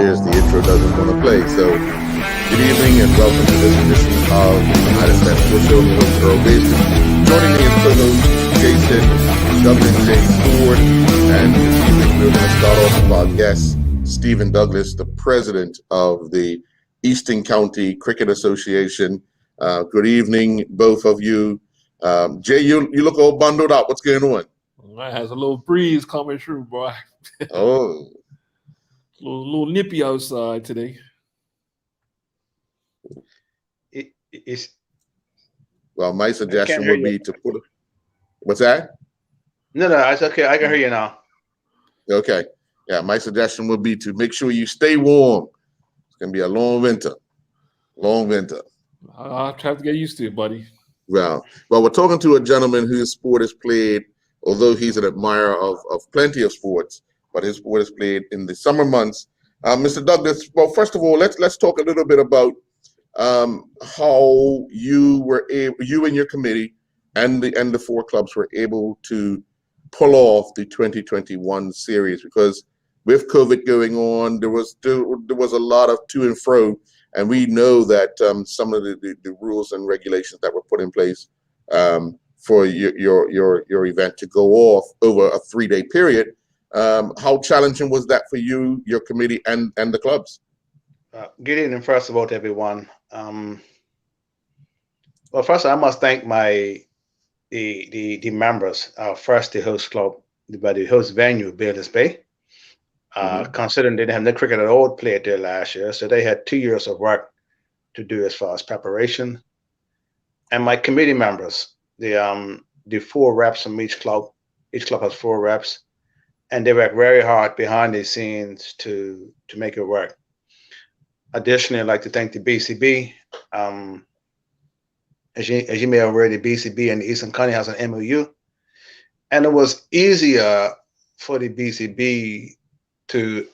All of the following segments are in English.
appears the intro doesn't want to play. So, good evening and welcome to this edition of the United States Show. I'm host Earl Easton. Joining me is co-host Jason W.J. Ford, and this evening we're going to start off with our guest, Stephen Douglas, the president of the Easton County Cricket Association. Good evening, both of you. Jay, you look all bundled up. What's going on? It has a little breeze coming through, boy. Oh. A little nippy outside today. It's Well, my suggestion would be to put. What's that? No, it's okay. I can hear you now. Okay. Yeah, my suggestion would be to make sure you stay warm. It's going to be a long winter. Long winter. I'll have to get used to it, buddy. Well, we're talking to a gentleman whose sport is played, although he's an admirer of plenty of sports, but his sport is played in the summer months. Mr. Douglas, well, first of all, let's talk a little bit about how you and your committee and the four clubs were able to pull off the 2021 series, because with COVID going on, there was a lot of to and fro, and we know that some of the rules and regulations that were put in place for your event to go off over a 3-day period. How challenging was that for you, your committee, and the clubs? Good evening, first of all, to everyone. Well, first I must thank the members. First, the host club, the host venue, Bayless Bay. Considering they didn't have no cricket at all played there last year, so they had 2 years of work to do as far as preparation. And my committee members, the 4 reps from each club has 4 reps, and they work very hard behind the scenes to make it work. Additionally, I'd like to thank the BCB. As you may have read, the BCB and the Easton County has an MOU, and it was easier for the BCB to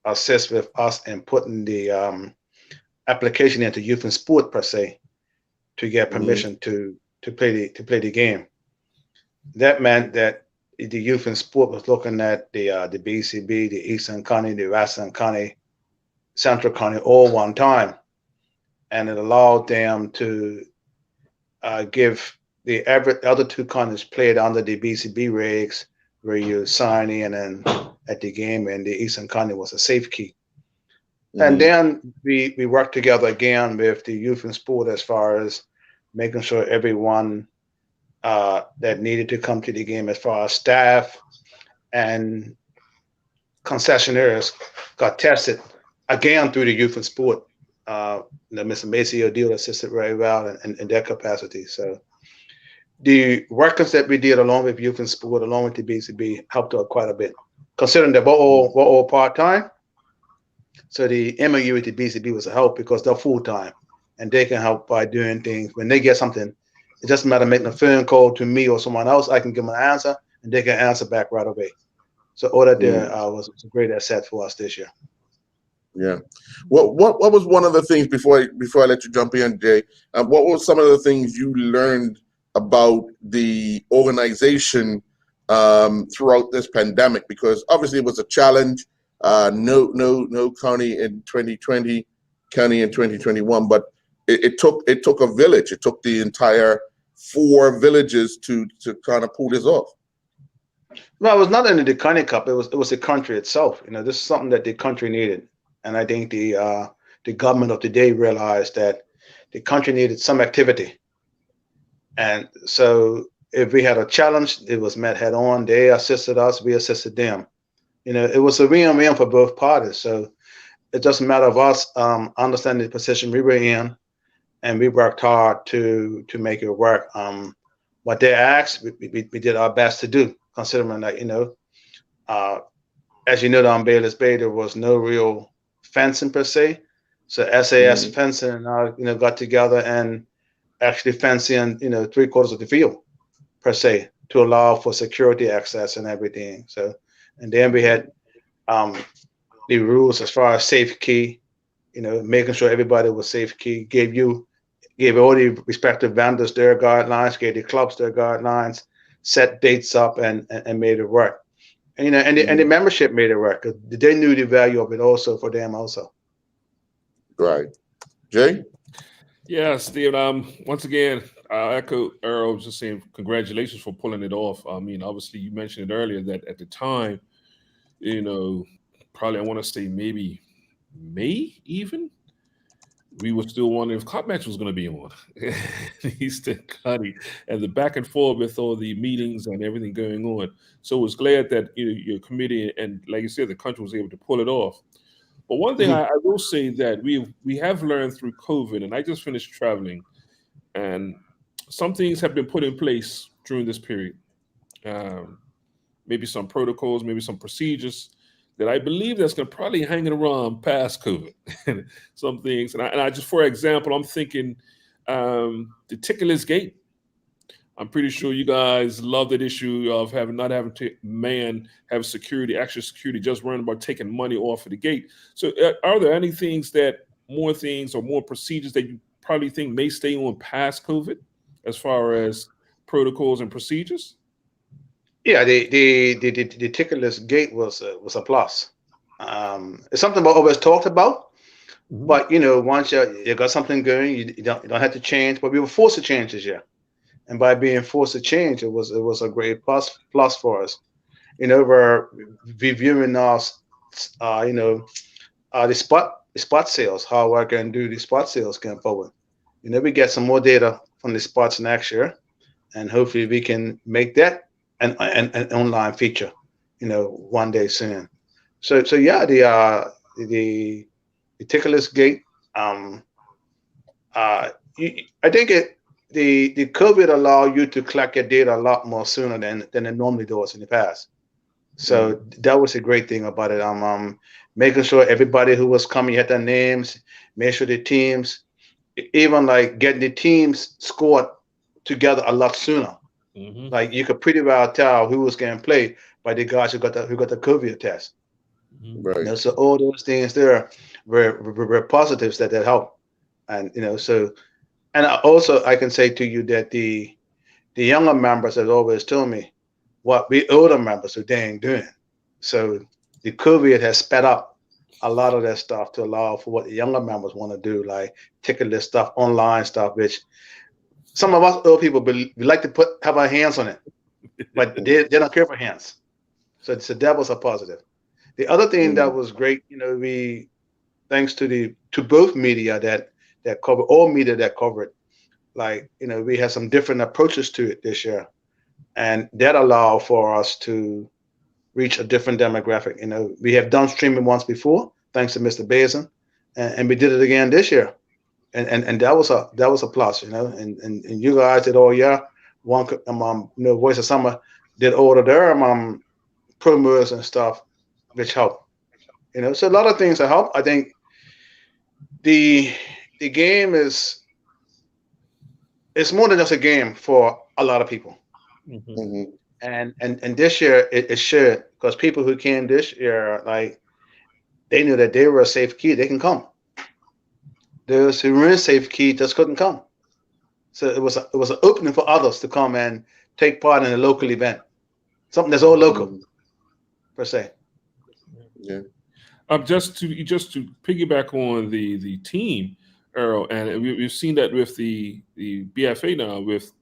assist with us in putting the application into youth and sport per se to get permission to play the game. That meant that the youth and sport was looking at the BCB, the Eastern County, the Western County, Central County all one time, and it allowed them to give the other 2 counties played under the BCB regs, where you sign in and at the game, and the Eastern County was a safe key. And then we worked together again with the youth and sport as far as making sure everyone that needed to come to the game, as far as staff and concessionaires, got tested again through the youth and sport. Mr. Macy O'Deal assisted very well in their capacity. So the workers that we did along with youth and sport, along with the BCB, helped out quite a bit, considering that we're all part-time. So the MOU with the BCB was a help because they're full-time, and they can help by doing things. When they get something, it doesn't matter making a phone call to me or someone else. I can give them an answer, and they can answer back right away. So all that there was a great asset for us this year. Yeah. What was one of the things, before I let you jump in, Jay? What were some of the things you learned about the organization throughout this pandemic? Because obviously it was a challenge. No county in 2020, county in 2021, but it took a village. It took the entire 4 villages to kind of pull this off. Well, it was not only the county cup; it was the country itself. This is something that the country needed. And I think the government of today realized that the country needed some activity. And so if we had a challenge, it was met head on. They assisted us, we assisted them. It was a win-win for both parties. So it doesn't matter of us understanding the position we were in, and we worked hard to make it work. What they asked, we did our best to do, considering that, as you know, down Bayless Bay, there was no real fencing per se. So SAS fencing got together and actually fencing 3/4 of the field per se to allow for security access and everything. So, and then we had the rules as far as safe key, making sure everybody was safe key, gave all the respective vendors their guidelines, gave the clubs their guidelines, set dates up and made it work. And, and the membership made it work, 'cause they knew the value of it also for them also. Right. Jay? Yeah, Steve. Once again, I echo Earl just saying congratulations for pulling it off. I mean, obviously, you mentioned it earlier that at the time, probably I want to say maybe May even, we were still wondering if Cup Match was going to be on. Easton Cuddy and the back and forth with all the meetings and everything going on. So I was glad that your committee and, like you said, the country was able to pull it off. But one thing I will say that we have learned through COVID, and I just finished traveling, and some things have been put in place during this period. Maybe some protocols, maybe some procedures that I believe that's going to probably hang it around past COVID. Some things, and I just, for example, I'm thinking the ticketless gate. I'm pretty sure you guys love that issue of not having to have extra security, just worrying about taking money off of the gate. So are there any more procedures that you probably think may stay on past COVID as far as protocols and procedures? Yeah, the ticketless gate was a plus. It's something we always talked about, but once you got something going, you don't have to change. But we were forced to change this year. And by being forced to change, it was a great plus for us. We're reviewing our, the spot sales, how we're going to do the spot sales going forward. We get some more data from the spots next year, and hopefully we can make that an online feature, one day soon. So yeah, the ticketless gate. I think the COVID allowed you to collect your data a lot more sooner than it normally does in the past. So that was a great thing about it. Making sure everybody who was coming had their names, make sure the teams, even like getting the teams scored together a lot sooner. Like you could pretty well tell who was going to play by the guys who got the COVID test. Right. So all those things there were positives that helped, and so. And also, I can say to you that the younger members have always told me what we older members are doing. So the COVID has sped up a lot of that stuff to allow for what the younger members want to do, like ticketless stuff, online stuff, which some of us old people we like to have our hands on it, but they don't care for hands. So that was a positive. The other thing that was great, we thanks to both media that cover all media that covered, like we had some different approaches to it this year, and that allowed for us to reach a different demographic. We have done streaming once before, thanks to Mr. Bazin, and we did it again this year, and that was a plus, and you guys did all year. Voice of Summer did all of their promos and stuff, which helped. So a lot of things that help. I think the game is more than just a game for a lot of people. And this year it should, because people who came this year, like, they knew that they were a safe key, they can come. Those who were in safe key just couldn't come. So it was an opening for others to come and take part in a local event, something that's all local per se. Yeah. Just to piggyback on the team, Earl, and we've seen that with the BFA now, with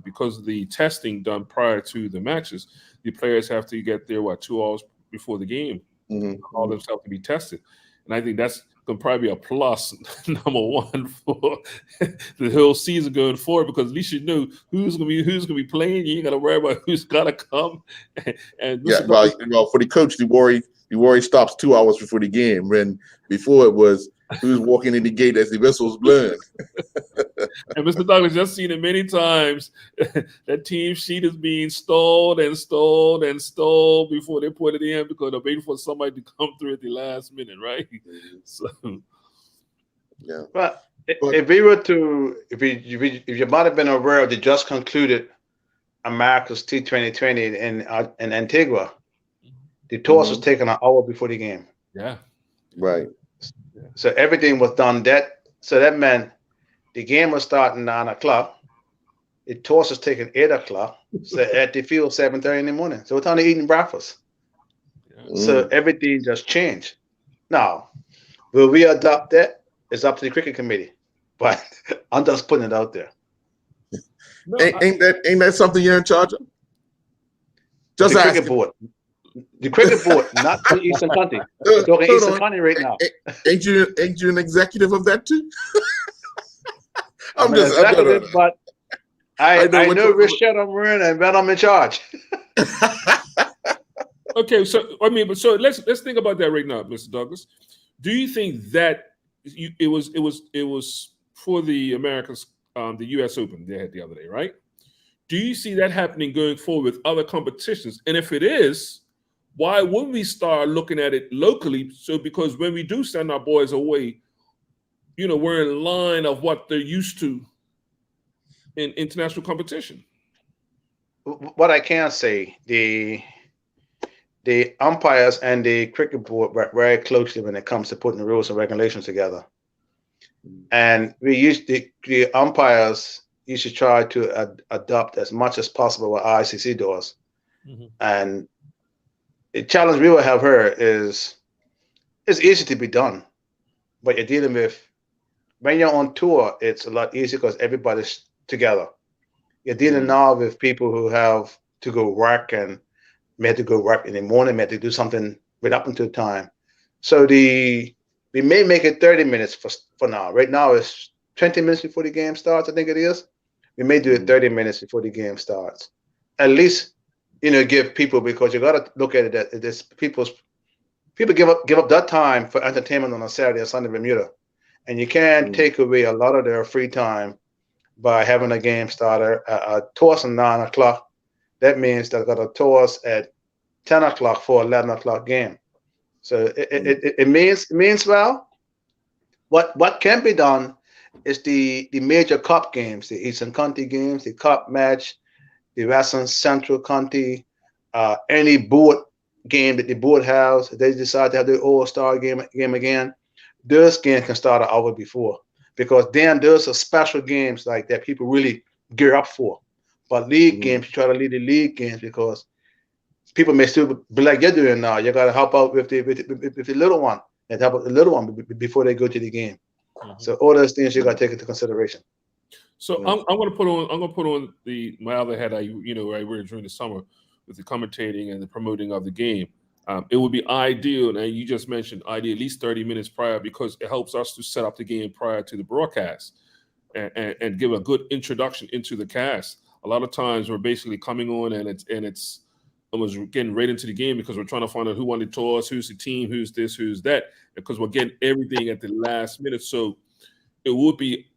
because of the testing done prior to the matches, the players have to get there 2 hours before the game, all themselves to be tested, and I think that's going to probably be a plus, number one, for the whole season going forward, because at least you know who's going to be playing. You ain't got to worry about who's got to come. And well, for the coach, the worry stops 2 hours before the game. When before it was who's walking in the gate as the whistle's blowing. And Mr. Douglas, just seen it many times. That team sheet is being stalled and stalled and stalled before they put it in, because they're waiting for somebody to come through at the last minute, right? So, yeah. But if we were to, if you might have been aware of the just concluded America's T2020 in Antigua, the toss was taken an hour before the game. Yeah. Right. So everything was done. So that meant the game was starting 9 o'clock. The toss was taken 8 o'clock. So at the field 7:30 in the morning. So what time they eating breakfast? So everything just changed. Now, will we adopt that? It's up to the cricket committee, but I'm just putting it out there. No, ain't that something you're in charge of? Just the asking. cricket board. The cricket board, not the Eastern County. We're talking Hold Eastern on. County right now. Ain't you an executive of that too? I'm an executive, but I know which shirt I'm wearing and when I'm in charge. Okay, so I mean, but so let's think about that right now, Mr. Douglas. Do you think that it was for the Americans, the U.S. Open they had the other day, right? Do you see that happening going forward with other competitions? And if it is, why wouldn't we start looking at it locally? So because when we do send our boys away, we're in line of what they're used to in international competition. What I can say, the umpires and the cricket board work very closely when it comes to putting the rules and regulations together. And the umpires used to try to adopt as much as possible what ICC does. Mm-hmm. And the challenge we will have here is it's easy to be done, but you're dealing with, when you're on tour, it's a lot easier because everybody's together. You're dealing now with people who have to go work and may have to go work in the morning, may have to do something right up until time. So we may make it 30 minutes for now. Right now it's 20 minutes before the game starts, I think it is. We may do it 30 minutes before the game starts. At least, give people, because you got to look at it that this people give up that time for entertainment on a Saturday or Sunday Bermuda, and you can't take away a lot of their free time by having a game starter a toss at 9 o'clock. That means they've got a toss at 10 o'clock for 11 o'clock game. So it means well. What can be done is the major cup games, the Eastern County games, the cup match, the Western Central County, any board game that the board has. If they decide to have the All-Star game again, those games can start an hour before, because then those are special games like that people really gear up for. But league games, you try to lead the league games because people may still be like you're doing now. You got to help out with the little one and help out the little one before they go to the game. So all those things you got to take into consideration. So I'm going to put on my other hat. I wear during the summer with the commentating and the promoting of the game. It would be ideal, and you just mentioned at least 30 minutes prior, because it helps us to set up the game prior to the broadcast and give a good introduction into the cast. A lot of times we're basically coming on and it's almost getting right into the game because we're trying to find out who won the toss, who's the team, who's this, who's that, because we're getting everything at the last minute. So it would be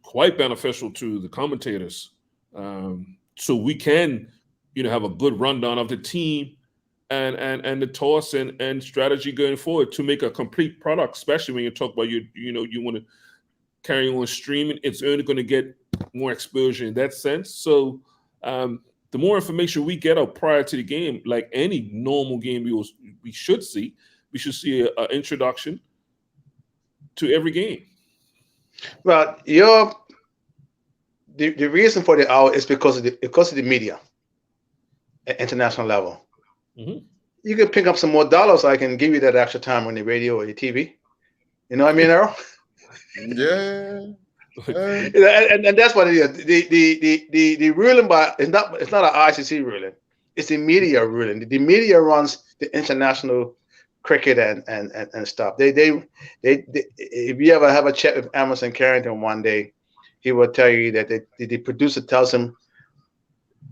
quite beneficial to the commentators, so we can, have a good rundown of the team and the toss and strategy going forward to make a complete product. Especially when you talk about you want to carry on streaming, it's only going to get more exposure in that sense. So the more information we get out prior to the game, like any normal game we should see an introduction to every game. Well, the reason for the hour is because of the media at international level. Mm-hmm. You can pick up some more dollars, so I can give you that extra time on the radio or the TV. You know what I mean, Errol? Yeah. And that's what it is. The ruling it's not an ICC ruling. It's the media ruling. The media runs the international cricket and stuff. They if you ever have a chat with Emerson Carrington one day, he will tell you that the producer tells him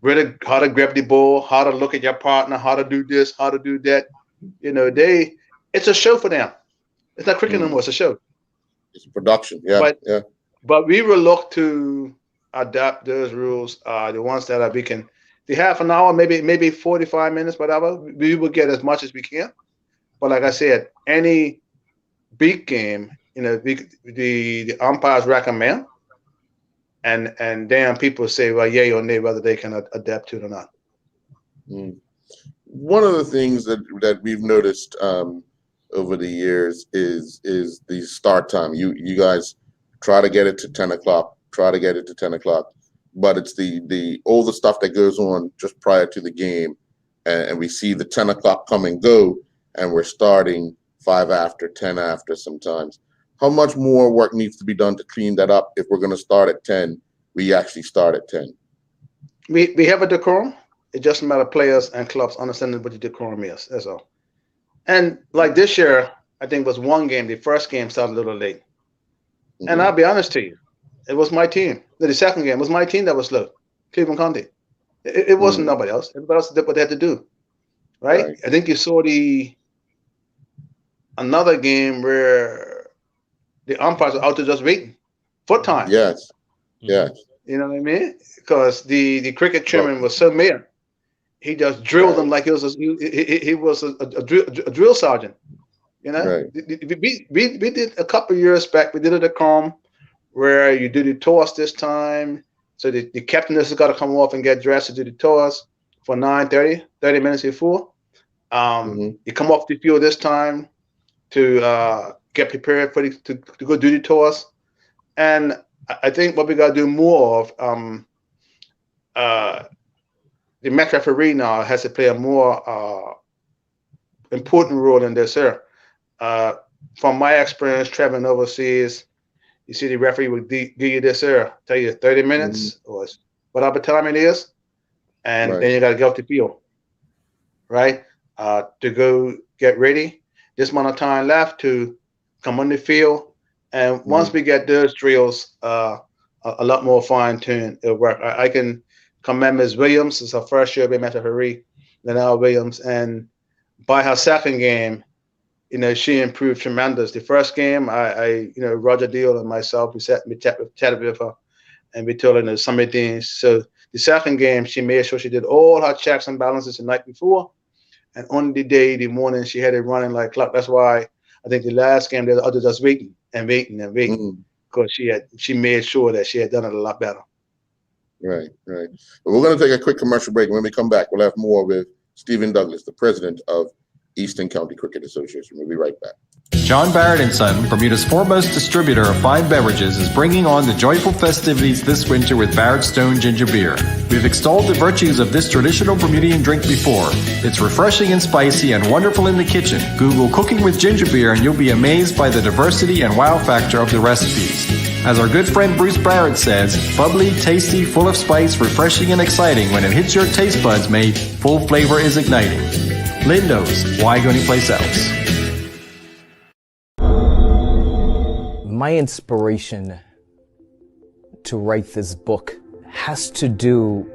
really how to grab the ball, how to look at your partner, how to do this, how to do that. It's a show for them. It's not cricket anymore. It's a show. It's production. Yeah. But we will look to adapt those rules. The ones that we can, the half an hour, maybe 45 minutes, whatever. We will get as much as we can. But like I said, any big game, the umpires recommend, and then people say, well, yay or nay, whether they can adapt to it or not. One of the things that we've noticed over the years is the start time. You guys try to get it to 10 o'clock, but it's all the stuff that goes on just prior to the game, and we see the 10 o'clock come and go, and we're starting 5 after, 10 after sometimes. How much more work needs to be done to clean that up? If we're going to start at 10, we actually start at 10. We have a decorum. It just matter players and clubs understanding what the decorum is. That's all. And like this year, I think it was one game. The first game started a little late. Mm-hmm. And I'll be honest to you, it was my team. The second game was my team that was slow. Cleveland County. It wasn't nobody else. Everybody else did what they had to do. Right? I think you saw another game where the umpires were out there just waiting. Foot time. Yes. Yes. You know what I mean? Because the cricket chairman was so mad. He just drilled them like he was a drill sergeant. You know, right. we did a couple of years back. We did it at Calm, where you do the toss this time. So the captain has got to come off and get dressed to do the toss for 9:30, 30 minutes before. You come off the field this time to get prepared for to go do the toss. And I think what we got to do more of, the match referee now has to play a more important role in this here. From my experience traveling overseas, you see the referee will give you this here, tell you 30 minutes or whatever time it is, and then you got to get off the field, right? To go get ready. This amount of time left to come on the field. And once we get those drills, a lot more fine-tuned, it'll work. I can commend Ms. Williams. It's her first year being match referee, Linnell Williams. And by her second game, you know, she improved tremendous. The first game, I Roger Deal and myself, we chatted with her, and we told her some of the things. So the second game, she made sure she did all her checks and balances the night before. And on the morning, she had it running like clock. That's why I think the last game, the others just waiting because she made sure that she had done it a lot better. Right. But we're going to take a quick commercial break. When we come back, we'll have more with Stephen Douglas, the president of Easton County Cricket Association. We'll be right back. John Barrett & Son, Bermuda's foremost distributor of fine beverages, is bringing on the joyful festivities this winter with Barrett Stone Ginger Beer. We've extolled the virtues of this traditional Bermudian drink before. It's refreshing and spicy and wonderful in the kitchen. Google cooking with ginger beer and you'll be amazed by the diversity and wow factor of the recipes. As our good friend Bruce Barrett says, bubbly, tasty, full of spice, refreshing and exciting. When it hits your taste buds, mate, full flavor is igniting. Lindo's, why go anyplace else? My inspiration to write this book has to do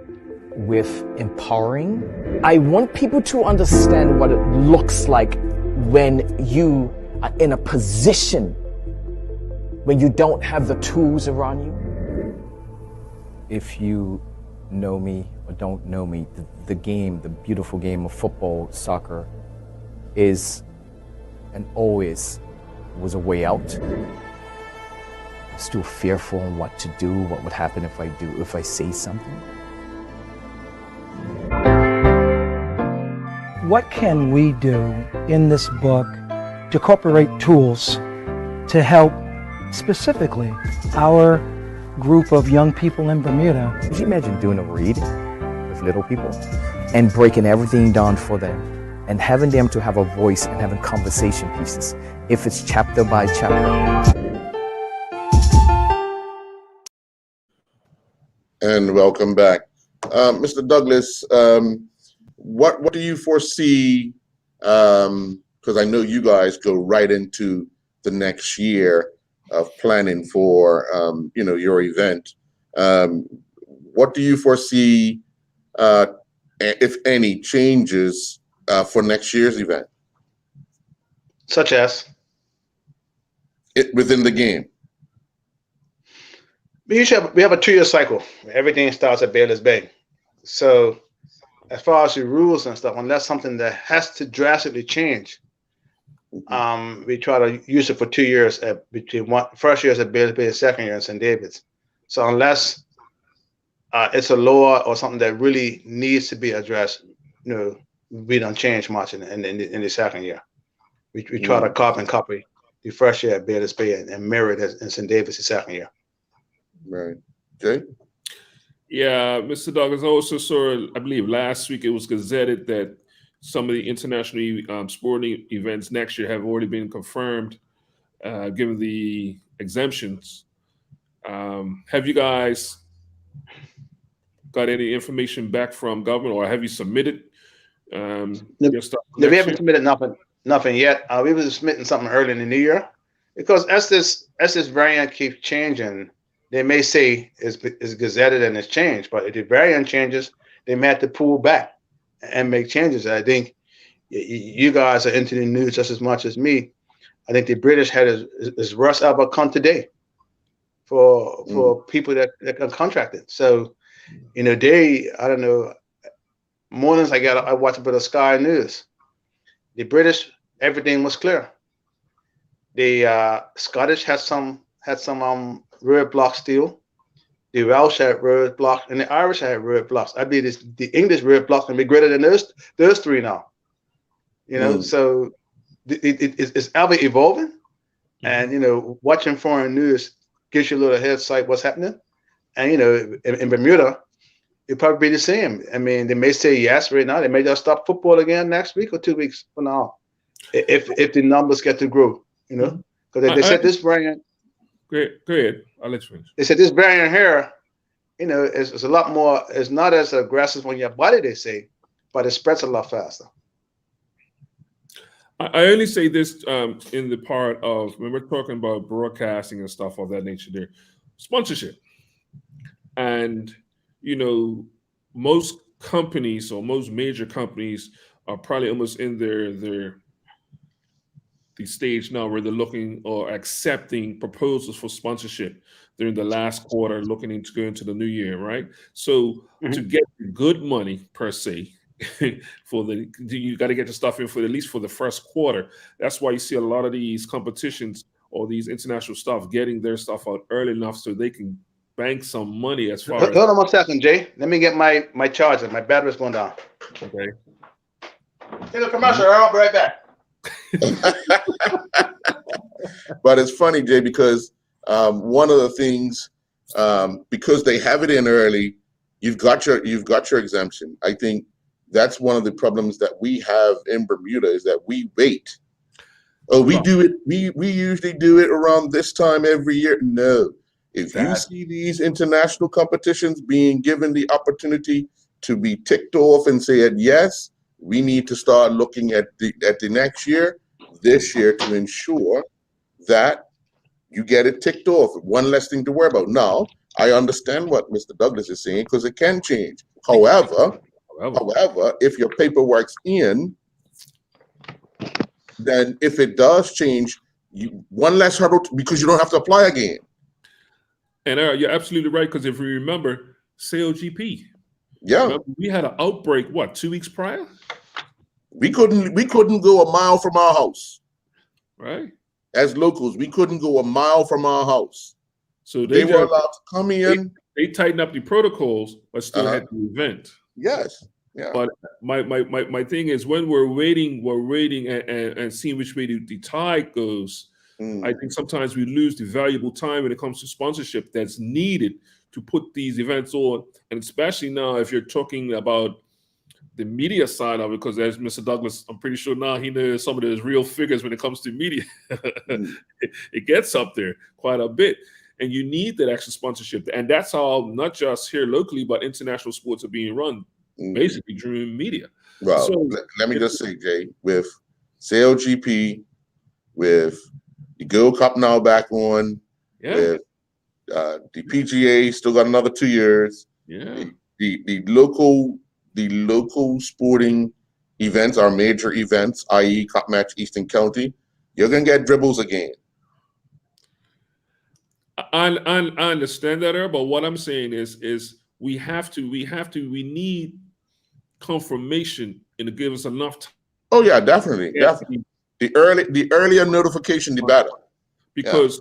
with empowering. I want people to understand what it looks like when you are in a position when you don't have the tools around you. If you know me or don't know me, the game, the beautiful game of football, soccer, is and always was a way out. Still fearful on what to do, what would happen if I say something. What can we do in this book to incorporate tools to help specifically our group of young people in Bermuda? Could you imagine doing a read with little people and breaking everything down for them and having them to have a voice and having conversation pieces, if it's chapter by chapter? And welcome back. Mr. Douglas, what do you foresee, because I know you guys go right into the next year of planning for, your event. What do you foresee, if any, changes for next year's event? Such as? Within the game. We have a 2-year cycle. Everything starts at Baylor's Bay. So as far as the rules and stuff, unless something that has to drastically change, we try to use it for 2 years first year is at Baylor's Bay, second year in St. David's. So unless it's a law or something that really needs to be addressed, we don't change much in the second year. We try to copy the first year at Baylor's Bay and mirror it in St. David's the second year. Right. Jay? Yeah, Mr. Douglas, also saw, I believe last week it was gazetted that some of the international sporting events next year have already been confirmed, given the exemptions. Have you guys got any information back from government, or have you submitted your stuff No, we next haven't year? submitted nothing yet. We were submitting something early in the new year, because as this variant keeps changing, they may say it's gazetted and it's changed, but if the variant changes, they may have to pull back and make changes. I think you guys are into the news just as much as me. I think the British had his Russ Albert come today for people that got contracted. So, I don't know, mornings I watch a bit of Sky News. The British, everything was clear. The Scottish had some roadblocks still. The Welsh had roadblocks, and the Irish had roadblocks. I believe the English roadblocks can be greater than those three now. So it's ever evolving, and watching foreign news gives you a little head sight what's happening. And in Bermuda, it'll probably be the same. I mean, they may say yes right now. They may just stop football again next week or 2 weeks from now, if the numbers get to grow. Because they said this variant. Go ahead. I'll let you finish. They said this variant here, is a lot more. It's not as aggressive on your body, they say, but it spreads a lot faster. I only say this in the part of when we're talking about broadcasting and stuff of that nature, there, sponsorship, and most companies or most major companies are probably almost in the stage now where they're looking or accepting proposals for sponsorship during the last quarter, looking into going into the new year, right? So to get good money per se, you got to get the stuff in for at least for the first quarter. That's why you see a lot of these competitions or these international stuff getting their stuff out early enough so they can bank some money as far as. Hold on 1 second, Jay. Let me get my charger. My battery's going down. Okay. Take a commercial. I'll be right back. But it's funny, Jay, because one of the things, because they have it in early, you've got your exemption. I think that's one of the problems that we have in Bermuda is that we wait. Oh, we do it. We usually do it around this time every year. No, if you see these international competitions being given the opportunity to be ticked off and said yes, we need to start looking at the next year, this year, to ensure that you get it ticked off. One less thing to worry about. Now, I understand what Mr. Douglas is saying because it can change. However, if your paperwork's in, then if it does change, one less hurdle because you don't have to apply again. And you're absolutely right, because if you remember, SailGP. Yeah, remember, we had an outbreak. 2 weeks prior? We couldn't go a mile from our house. Right. As locals, we couldn't go a mile from our house. So they were allowed to come in. They tightened up the protocols, but still had the event. Yes. Yeah. But my thing is, when we're waiting and seeing which way the tide goes. I think sometimes we lose the valuable time when it comes to sponsorship that's needed to put these events on, and especially now if you're talking about the media side of it, because as Mr. Douglas, I'm pretty sure now he knows some of those real figures when it comes to media. It gets up there quite a bit, and you need that extra sponsorship, and that's how not just here locally but international sports are being run. Basically during media. Well, so, let me just say, Jay, with SailGP, with the Gold Cup now back on, with the PGA still got another 2 years. Yeah. The local sporting events are major events, i.e. Cup Match Easton County. You're gonna get dribbles again. I understand that, but what I'm saying is we need confirmation and to give us enough time. Oh yeah, definitely. The earlier notification, the better. Because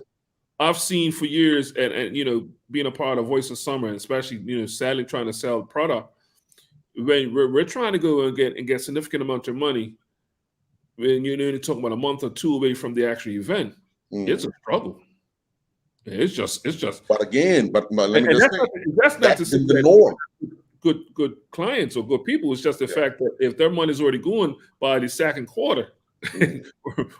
I've seen for years, and being a part of Voice of Summer, and especially sadly trying to sell product, when we're trying to go and get significant amount of money, when you're talking about a month or two away from the actual event, it's a struggle. It's just. But again, let me just say, that's not to say the norm. good clients or good people. It's just the fact that if their money's already going by the second quarter,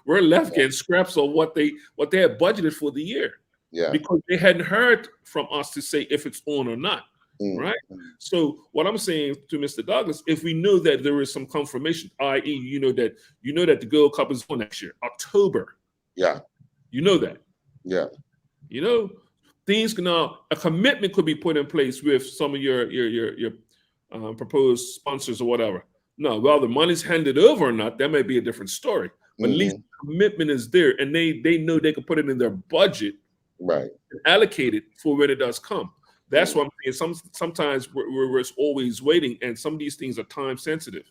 we're left getting scraps of what they had budgeted for the year. Yeah. Because they hadn't heard from us to say if it's on or not. Right. So what I'm saying to Mr. Douglas, if we know that there is some confirmation, i.e., you know that the Gold Cup is on next year, October. Yeah. You know that. Yeah. You know, things can now, a commitment could be put in place with some of your proposed sponsors or whatever. No, well, the money's handed over or not, that may be a different story. But at least the commitment is there, and they know they can put it in their budget, right, and allocate it for when it does come. That's what I'm saying. Sometimes we're always waiting, and some of these things are time sensitive.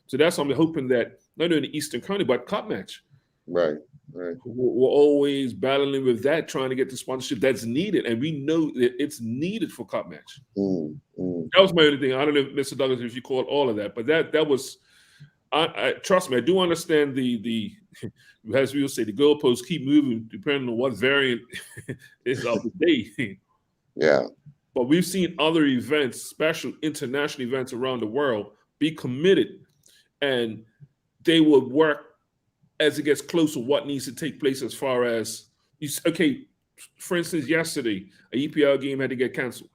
So that's what I'm hoping that not only the Eastern County, but Cup Match. Right, right. We're always battling with that, trying to get the sponsorship that's needed, and we know that it's needed for Cup Match. That was my only thing. I don't know, Mr. Douglas, if you called all of that, but that was. I trust me. I do understand the as we will say, the goalposts keep moving depending on what variant is of the day. Yeah. But we've seen other events, special international events around the world, be committed, and they will work as it gets closer what needs to take place as far as, for instance, yesterday, an EPL game had to get canceled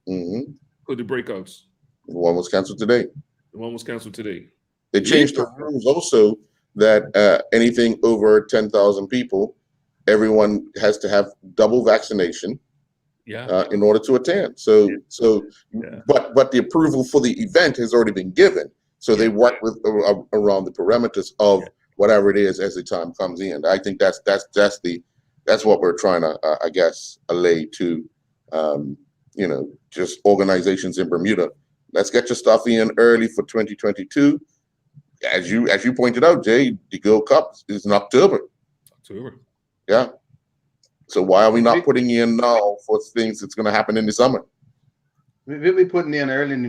for the breakouts. The one was canceled today. The one was canceled today. They changed the rules also that anything over 10,000 people, everyone has to have double vaccination. Yeah. In order to attend. But the approval for the event has already been given. So they work with around the parameters of whatever it is as the time comes in. I think that's what we're trying to I guess allay to just organizations in Bermuda. Let's get your stuff in early for 2022. As you pointed out, Jay, the Gold Cup is in October. Yeah. So why are we not putting in now for things that's going to happen in the summer? We'll be putting in early in the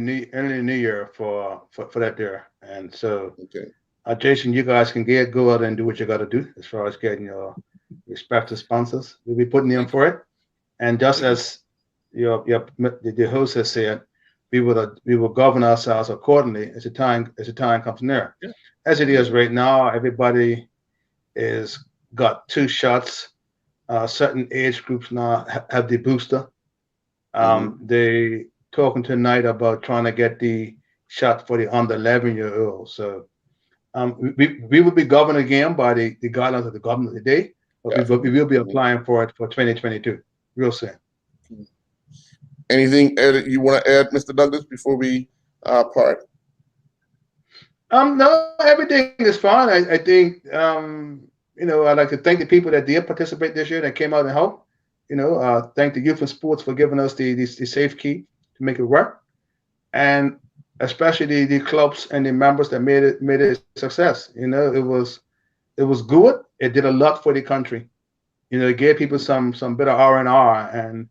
new year for that there. And so, Jason, you guys can go out and do what you got to do as far as getting your respective sponsors. We'll be putting in for it. And just as the host has said, we will govern ourselves accordingly as the time comes near. Yeah. As it is right now, everybody is got 2 shots. Certain age groups now have the booster. They talking tonight about trying to get the shot for the under 11-year-olds. So we will be governed again by the guidelines of the government today, but we will be applying for it for 2022 real soon. Anything you want to add, Mr. Douglas, before we part? No, everything is fine. I think I'd like to thank the people that did participate this year that came out and helped. Thank the Youth and Sports for giving us the safe key to make it work, and especially the clubs and the members that made it a success. It was good. It did a lot for the country. It gave people some bit of R&R and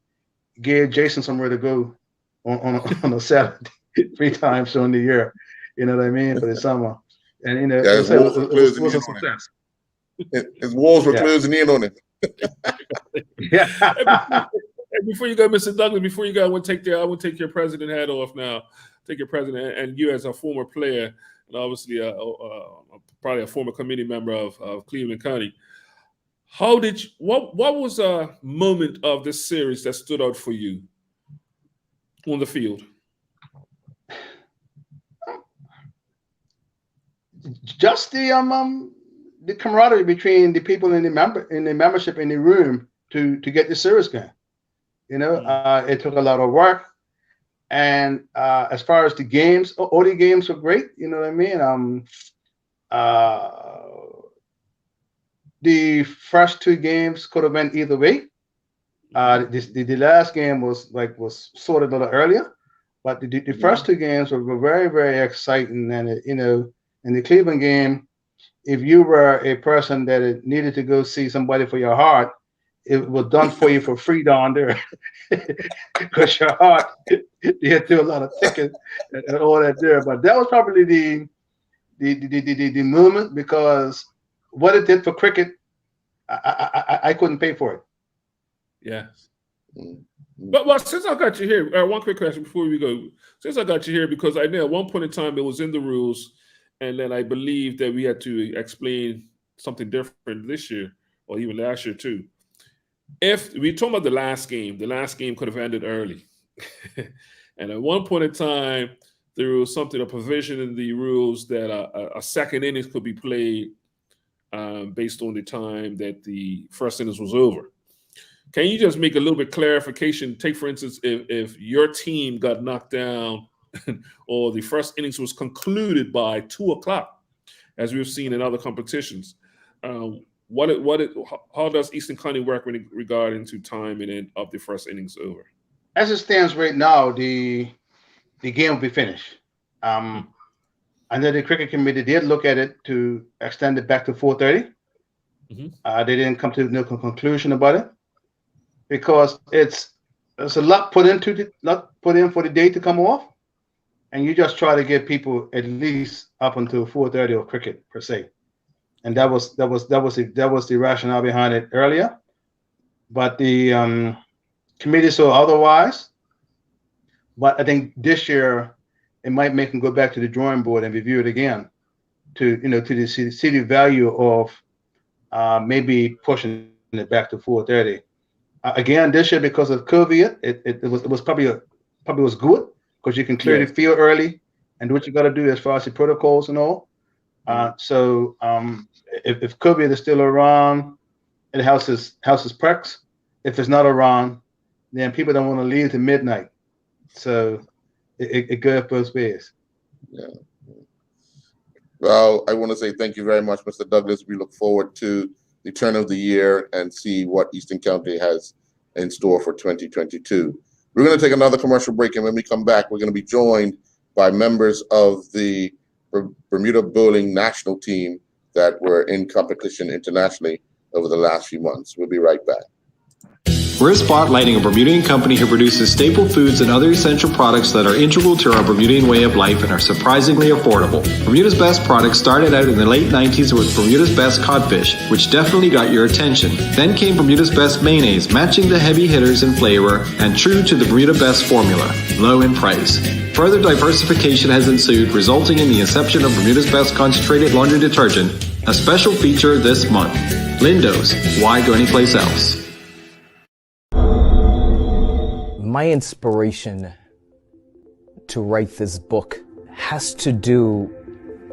gave Jason somewhere to go on a Saturday 3 times during the year. You know what I mean, for the summer, and it was a success. His walls were closing in on him. And before you go, Mr. Douglas, I want to take your president hat off now. Take your president, and you as a former player, and obviously probably a former committee member of Cleveland County. What was a moment of this series that stood out for you on the field? Just the camaraderie between the people in the membership in the room to get the series going. It took a lot of work, and as far as the games, all the games were great. You know what I mean? The first 2 games could have went either way. The last game was sorted a little earlier, but the first 2 games were very, very exciting. And in the Cleveland game, if you were a person that needed to go see somebody for your heart, it was done for you for free down there, because your heart, you had to do a lot of tickets and all that there. But that was probably the moment, because what it did for cricket, I couldn't pay for it. Yeah. But well, since I got you here, one quick question before we go. Since I got you here, because I know at one point in time it was in the rules, and then I believe that we had to explain something different this year or even last year too. If we talk about the last game could have ended early, and at one point in time there was a provision in the rules that a second innings could be played based on the time that the first innings was over. Can you just make a little bit clarification? Take, for instance, if your team got knocked down or the first innings was concluded by 2:00, as we've seen in other competitions, how does Easton County work regarding to timing of the first innings over? As it stands right now, the game will be finished. I know the cricket committee did look at it to extend it back to 4:30. Mm-hmm. They didn't come to no conclusion about it because there's a lot put in for the day to come off, and you just try to get people at least up until 4:30 of cricket per se, and that was the rationale behind it earlier, but the committee saw otherwise. But I think this year it might make them go back to the drawing board and review it again to see the value of maybe pushing it back to 4:30. Again, this year because of COVID, it was probably was good because you can clear the field early and do what you got to do as far as the protocols and all. So if COVID is still around, it houses perks. If it's not around, then people don't want to leave to midnight. So it goes both ways. Yeah. Well, I want to say thank you very much, Mr. Douglas. We look forward to the turn of the year and see what Easton County has in store for 2022. We're going to take another commercial break, and when we come back, we're going to be joined by members of the Bermuda Bowling national team that were in competition internationally over the last few months. We'll be right back. We're spotlighting a Bermudian company who produces staple foods and other essential products that are integral to our Bermudian way of life and are surprisingly affordable. Bermuda's Best products started out in the late 90s with Bermuda's Best codfish, which definitely got your attention. Then came Bermuda's Best mayonnaise, matching the heavy hitters in flavor and true to the Bermuda Best formula, low in price. Further diversification has ensued, resulting in the inception of Bermuda's Best concentrated laundry detergent, a special feature this month. Lindo's, why go anyplace else? My inspiration to write this book has to do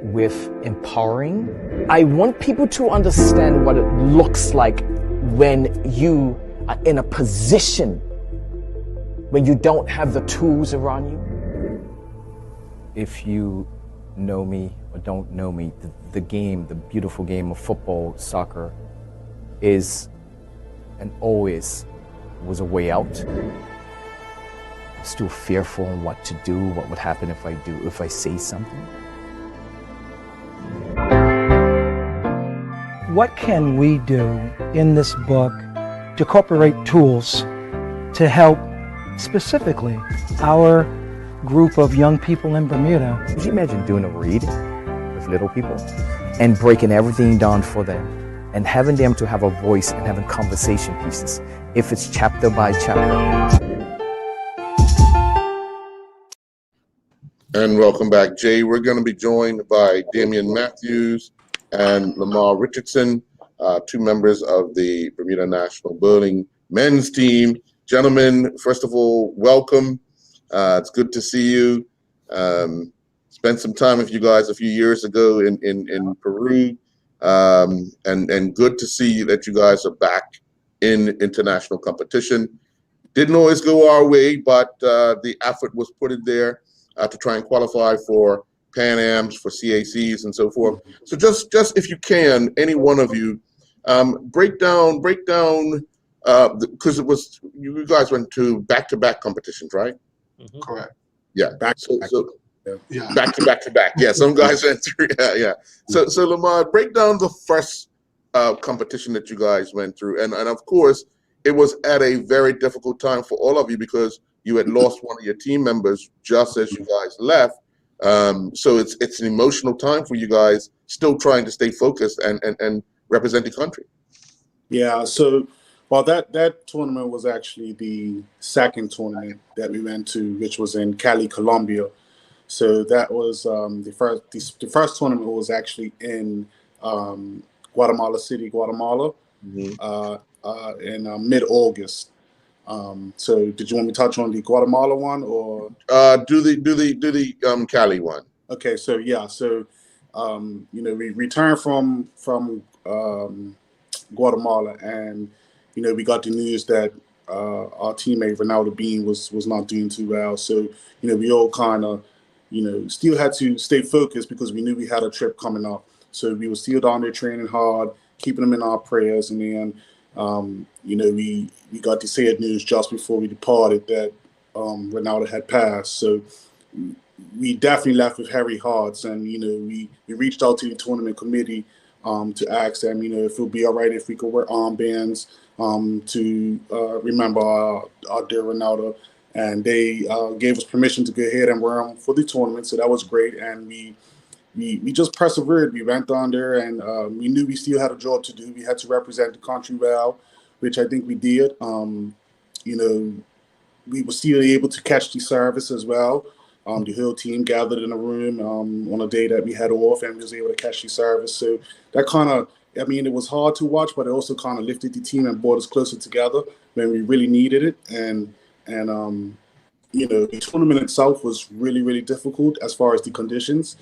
with empowering. I want people to understand what it looks like when you are in a position when you don't have the tools around you. If you know me or don't know me, the beautiful game of football, soccer, is and always was a way out. Still fearful on what to do, what would happen if I say something. What can we do in this book to incorporate tools to help specifically our group of young people in Bermuda? Could you imagine doing a read with little people and breaking everything down for them and having them to have a voice and having conversation pieces, if it's chapter by chapter? And welcome back, Jay. We're going to be joined by Damian Matthews and Lamar Richardson, two members of the Bermuda National Bowling men's team. Gentlemen, first of all, welcome. It's good to see you. Spent some time with you guys a few years ago in Peru, and good to see that you guys are back in international competition. Didn't always go our way, but the effort was put in there to try and qualify for Pan Ams, for CACs, and so forth. So just if you can, any one of you, break down, because it was you guys went to back-to-back competitions, right? Mm-hmm. Correct. Yeah. Back to back. Yeah. Some guys went through. Yeah. So Lamar, break down the first competition that you guys went through, and of course, it was at a very difficult time for all of you because you had lost one of your team members just as you guys left. So it's an emotional time for you guys, still trying to stay focused and represent the country. Yeah. So Well, that tournament was actually the second tournament that we went to, which was in Cali, Colombia. So that was the first tournament was actually in Guatemala City, Guatemala, in mid-August. So did you want me to touch on the Guatemala one, or do the Cali one? Okay, so yeah, so we returned from Guatemala, and we got the news that our teammate Ronaldo Bean was not doing too well. So we all kind of still had to stay focused because we knew we had a trip coming up. So we were still down there training hard, keeping them in our prayers, and then we got the sad news just before we departed that Ronaldo had passed. So we definitely left with heavy hearts, and we reached out to the tournament committee to ask them if it would be all right if we could wear armbands to remember our dear Ronaldo, and they gave us permission to go ahead and wear them for the tournament. So that was great, and we just persevered. We went down there, and we knew we still had a job to do. We had to represent the country well, which I think we did. We were still able to catch the service as well. The whole team gathered in a room on a day that we had off, and we was able to catch the service. So that kind of, it was hard to watch, but it also kind of lifted the team and brought us closer together when we really needed it. And the tournament itself was really, really difficult as far as the conditions.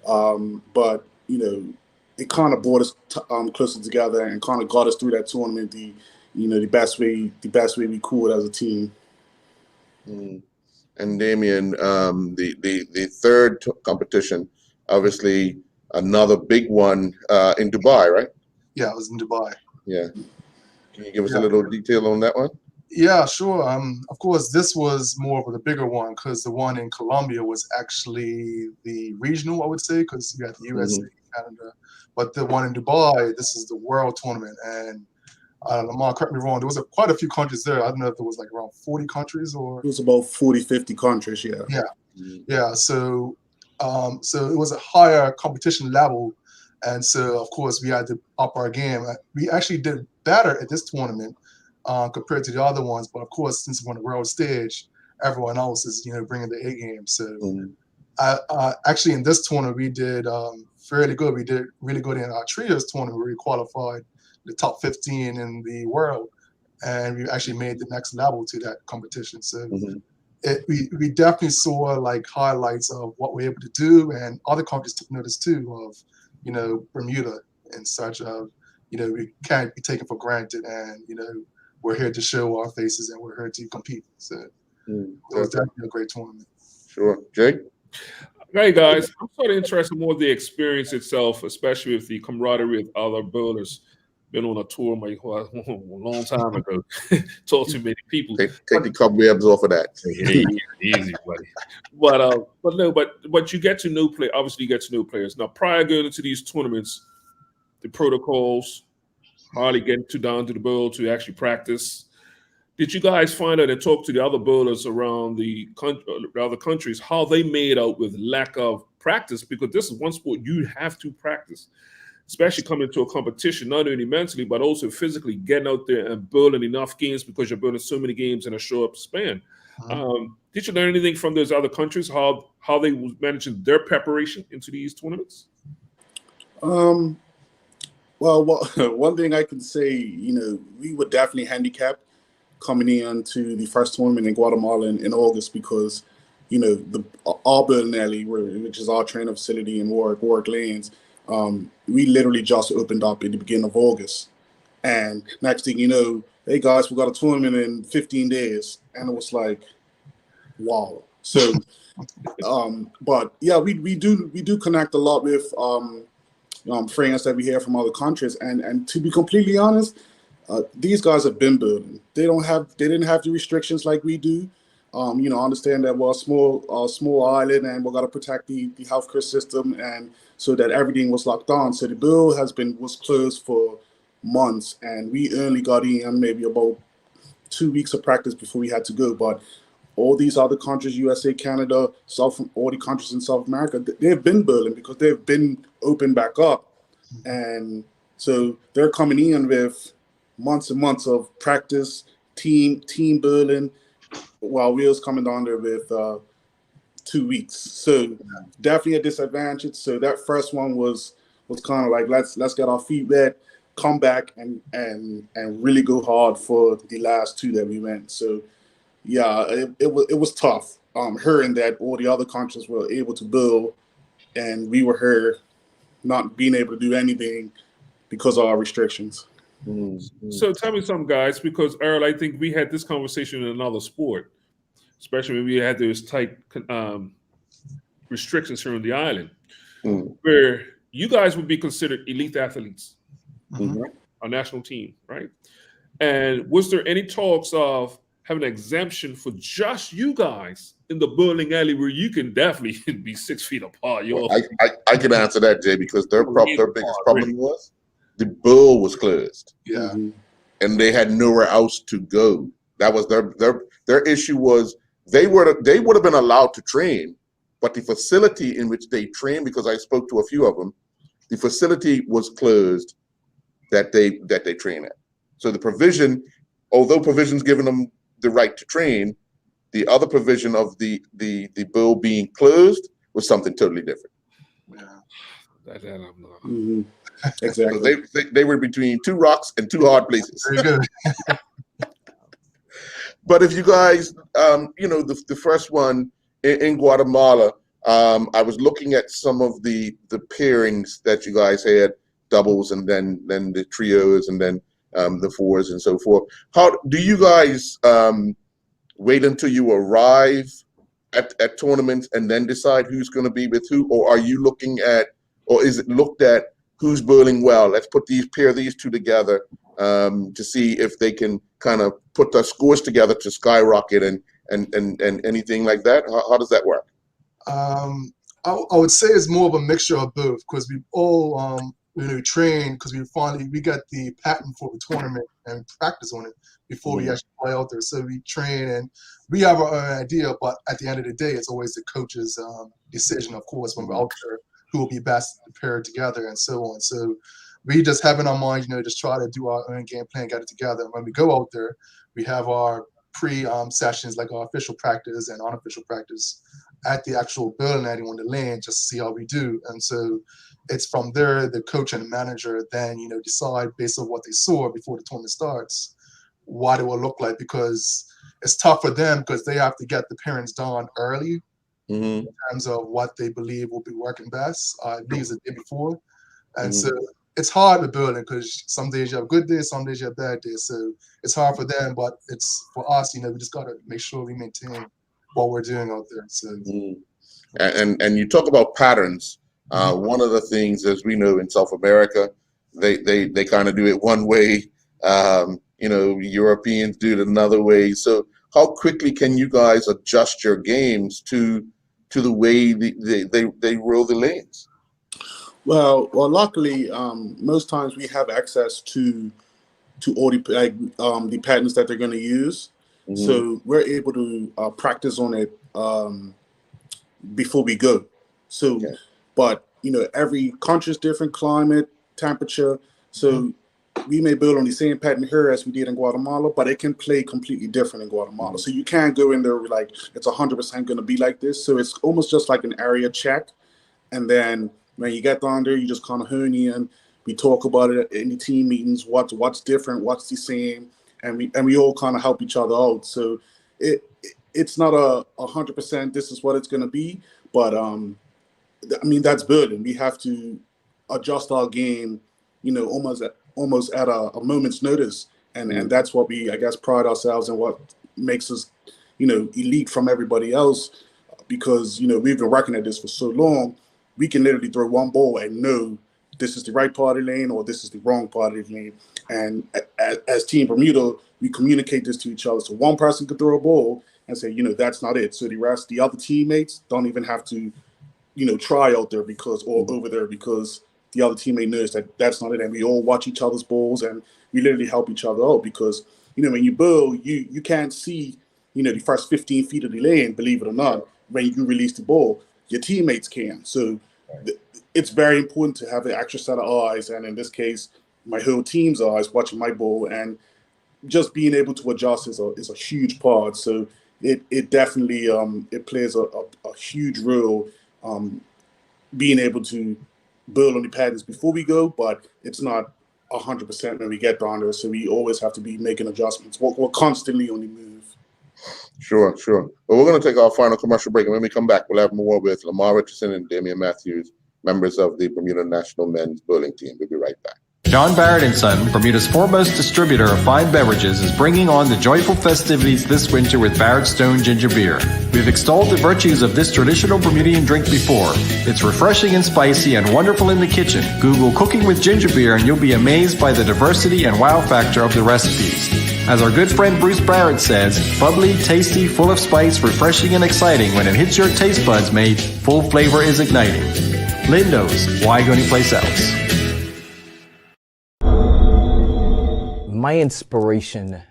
But it kind of brought us closer together and kind of got us through that tournament the best way we could as a team. And Damien, the third competition, obviously another big one in Dubai, right? Yeah, it was in Dubai. Yeah. Can you give us a little detail on that one? Yeah, sure. Of course, this was more of the bigger one because the one in Colombia was actually the regional, I would say, because you got the USA, Canada. But the one in Dubai, this is the world tournament. And I don't know, Mark, correct me wrong, there was quite a few countries there. I don't know if there was like around 40 countries or... It was about 40, 50 countries, yeah. Yeah. So it was a higher competition level. And so, of course, we had to up our game. We actually did better at this tournament compared to the other ones. But, of course, since we're on the world stage, everyone else is, bringing the A game. So actually in this tournament, we did fairly good. We did really good in our trios tournament where we qualified the top 15 in the world, and we actually made the next level to that competition. So we definitely saw like highlights of what we're able to do, and other countries took notice too of Bermuda and such of we can't be taken for granted, and we're here to show our faces and we're here to compete. So it was definitely a great tournament. Sure. Jake? Hey guys, I'm sort of interested more in the experience itself, especially with the camaraderie with other builders. Been on a tour a long time ago. Talked to many people. Take the cobwebs off of that. Easy, buddy. But you get to know play. Obviously, you get to know players. Now, prior going into these tournaments, the protocols, hardly getting down to the bowl to actually practice. Did you guys find out and talk to the other bowlers around the other countries how they made out with lack of practice? Because this is one sport you have to practice, especially coming to a competition, not only mentally, but also physically getting out there and building enough games because you're building so many games in a short span. Did you learn anything from those other countries, how they was managing their preparation into these tournaments? Well, one thing I can say, we were definitely handicapped coming into the first tournament in Guatemala in August because, our building alley, which is our training facility in Warwick Lanes, we literally just opened up in the beginning of August. And next thing you know, hey guys, we got a tournament in 15 days. And it was like, wow. So, but yeah, we do connect a lot with friends that we hear from other countries. And to be completely honest, these guys have been building. They didn't have the restrictions like we do. Understand that we're a small island and we're got to protect the healthcare system, and so that everything was locked down. So the bill was closed for months, and we only got in maybe about 2 weeks of practice before we had to go. But all these other countries, USA, Canada, all the countries in South America, they've been building because they've been open back up. And so they're coming in with months and months of practice, team building, while we was coming down there with 2 weeks. So definitely a disadvantage. So that first one was kind of like, let's get our feet wet, come back and really go hard for the last 2 that we went. So yeah, it was tough. Hearing that all the other countries were able to build and we were here not being able to do anything because of our restrictions. So tell me something, guys, because Earl, I think we had this conversation in another sport, especially when we had those tight restrictions here on the island, where you guys would be considered elite athletes, our national team, right? And was there any talks of having an exemption for just you guys in the bowling alley where you can definitely be 6 feet apart? I can answer that, Jay, because their biggest problem was the bowl was closed. Yeah. And they had nowhere else to go. That was their issue was they would have been allowed to train, but the facility in which they trained, because I spoke to a few of them, the facility was closed that they train at. So the provision, although provision's given them the right to train, the other provision of the bowl being closed was something totally different. Yeah. Exactly. So they were between 2 rocks and 2 hard places. Very good. But if you guys, the first one in Guatemala, I was looking at some of the pairings that you guys had, doubles and then the trios and then the fours and so forth. How do you guys wait until you arrive at tournaments and then decide who's going to be with who, or are you looking at, or is it looked at who's bowling well? Let's pair these 2 together to see if they can kind of put the scores together to skyrocket and anything like that. How does that work? I would say it's more of a mixture of both, because we all train, because we got the patent for the tournament and practice on it before we actually play out there. So we train and we have our idea, but at the end of the day, it's always the coach's decision, of course, when we're out there, who will be best paired together and so on. So we just have in our mind, just try to do our own game plan, get it together. When we go out there, we have our pre-sessions, like our official practice and unofficial practice at the actual building alley on the lane, just to see how we do. And so it's from there, the coach and the manager then, decide based on what they saw before the tournament starts, what it will look like, because it's tough for them because they have to get the parents done early in terms of what they believe will be working best. I believe it's the day before. And so it's hard to build it, because some days you have good days, some days you have bad days. So it's hard for them, but it's for us, we just got to make sure we maintain what we're doing out there. So and you talk about patterns. One of the things, as we know in South America, they kind of do it one way. Europeans do it another way. So how quickly can you guys adjust your games to the way they roll the lanes? Well, luckily, most times we have access to all the patterns that they're going to use, so we're able to practice on it before we go. So, but every country is different, climate, temperature. So we may build on the same pattern here as we did in Guatemala, but it can play completely different in Guatemala. So you can't go in there like it's 100% going to be like this. So it's almost just like an area check, and then when you get down there, you just kind of hone in. We talk about it in the team meetings. What's different? What's the same? And we all kind of help each other out. So it's not 100%. This is what it's going to be. But that's building. We have to adjust our game, almost at a moment's notice. And that's what we, I guess, pride ourselves in, what makes us, elite from everybody else. Because we've been working at this for so long. We can literally throw one ball and know this is the right part of the lane or this is the wrong part of the lane. And as Team Bermuda, we communicate this to each other. So one person could throw a ball and say, that's not it. So the other teammates don't even have to, try out there over there because the other teammate knows that that's not it. And we all watch each other's balls and we literally help each other out because, when you bowl, you can't see, the first 15 feet of the lane, believe it or not, when you release the ball. Your teammates can. So it's very important to have an extra set of eyes. And in this case, my whole team's eyes watching my ball, and just being able to adjust is a huge part. So it definitely it plays a huge role, being able to build on the patterns before we go, but it's not 100% when we get down there. So we always have to be making adjustments. We're constantly on the move. Sure. Well, we're going to take our final commercial break, and when we come back, we'll have more with Lamar Richardson and Damian Matthews, members of the Bermuda National Men's Bowling Team. We'll be right back. John Barrett & Son, Bermuda's foremost distributor of fine beverages, is bringing on the joyful festivities this winter with Barrett Stone Ginger Beer. We've extolled the virtues of this traditional Bermudian drink before. It's refreshing and spicy and wonderful in the kitchen. Google cooking with ginger beer and you'll be amazed by the diversity and wow factor of the recipes. As our good friend Bruce Barrett says, bubbly, tasty, full of spice, refreshing and exciting. When it hits your taste buds, mate, full flavor is igniting. Lynn knows, why go anyplace else? My inspiration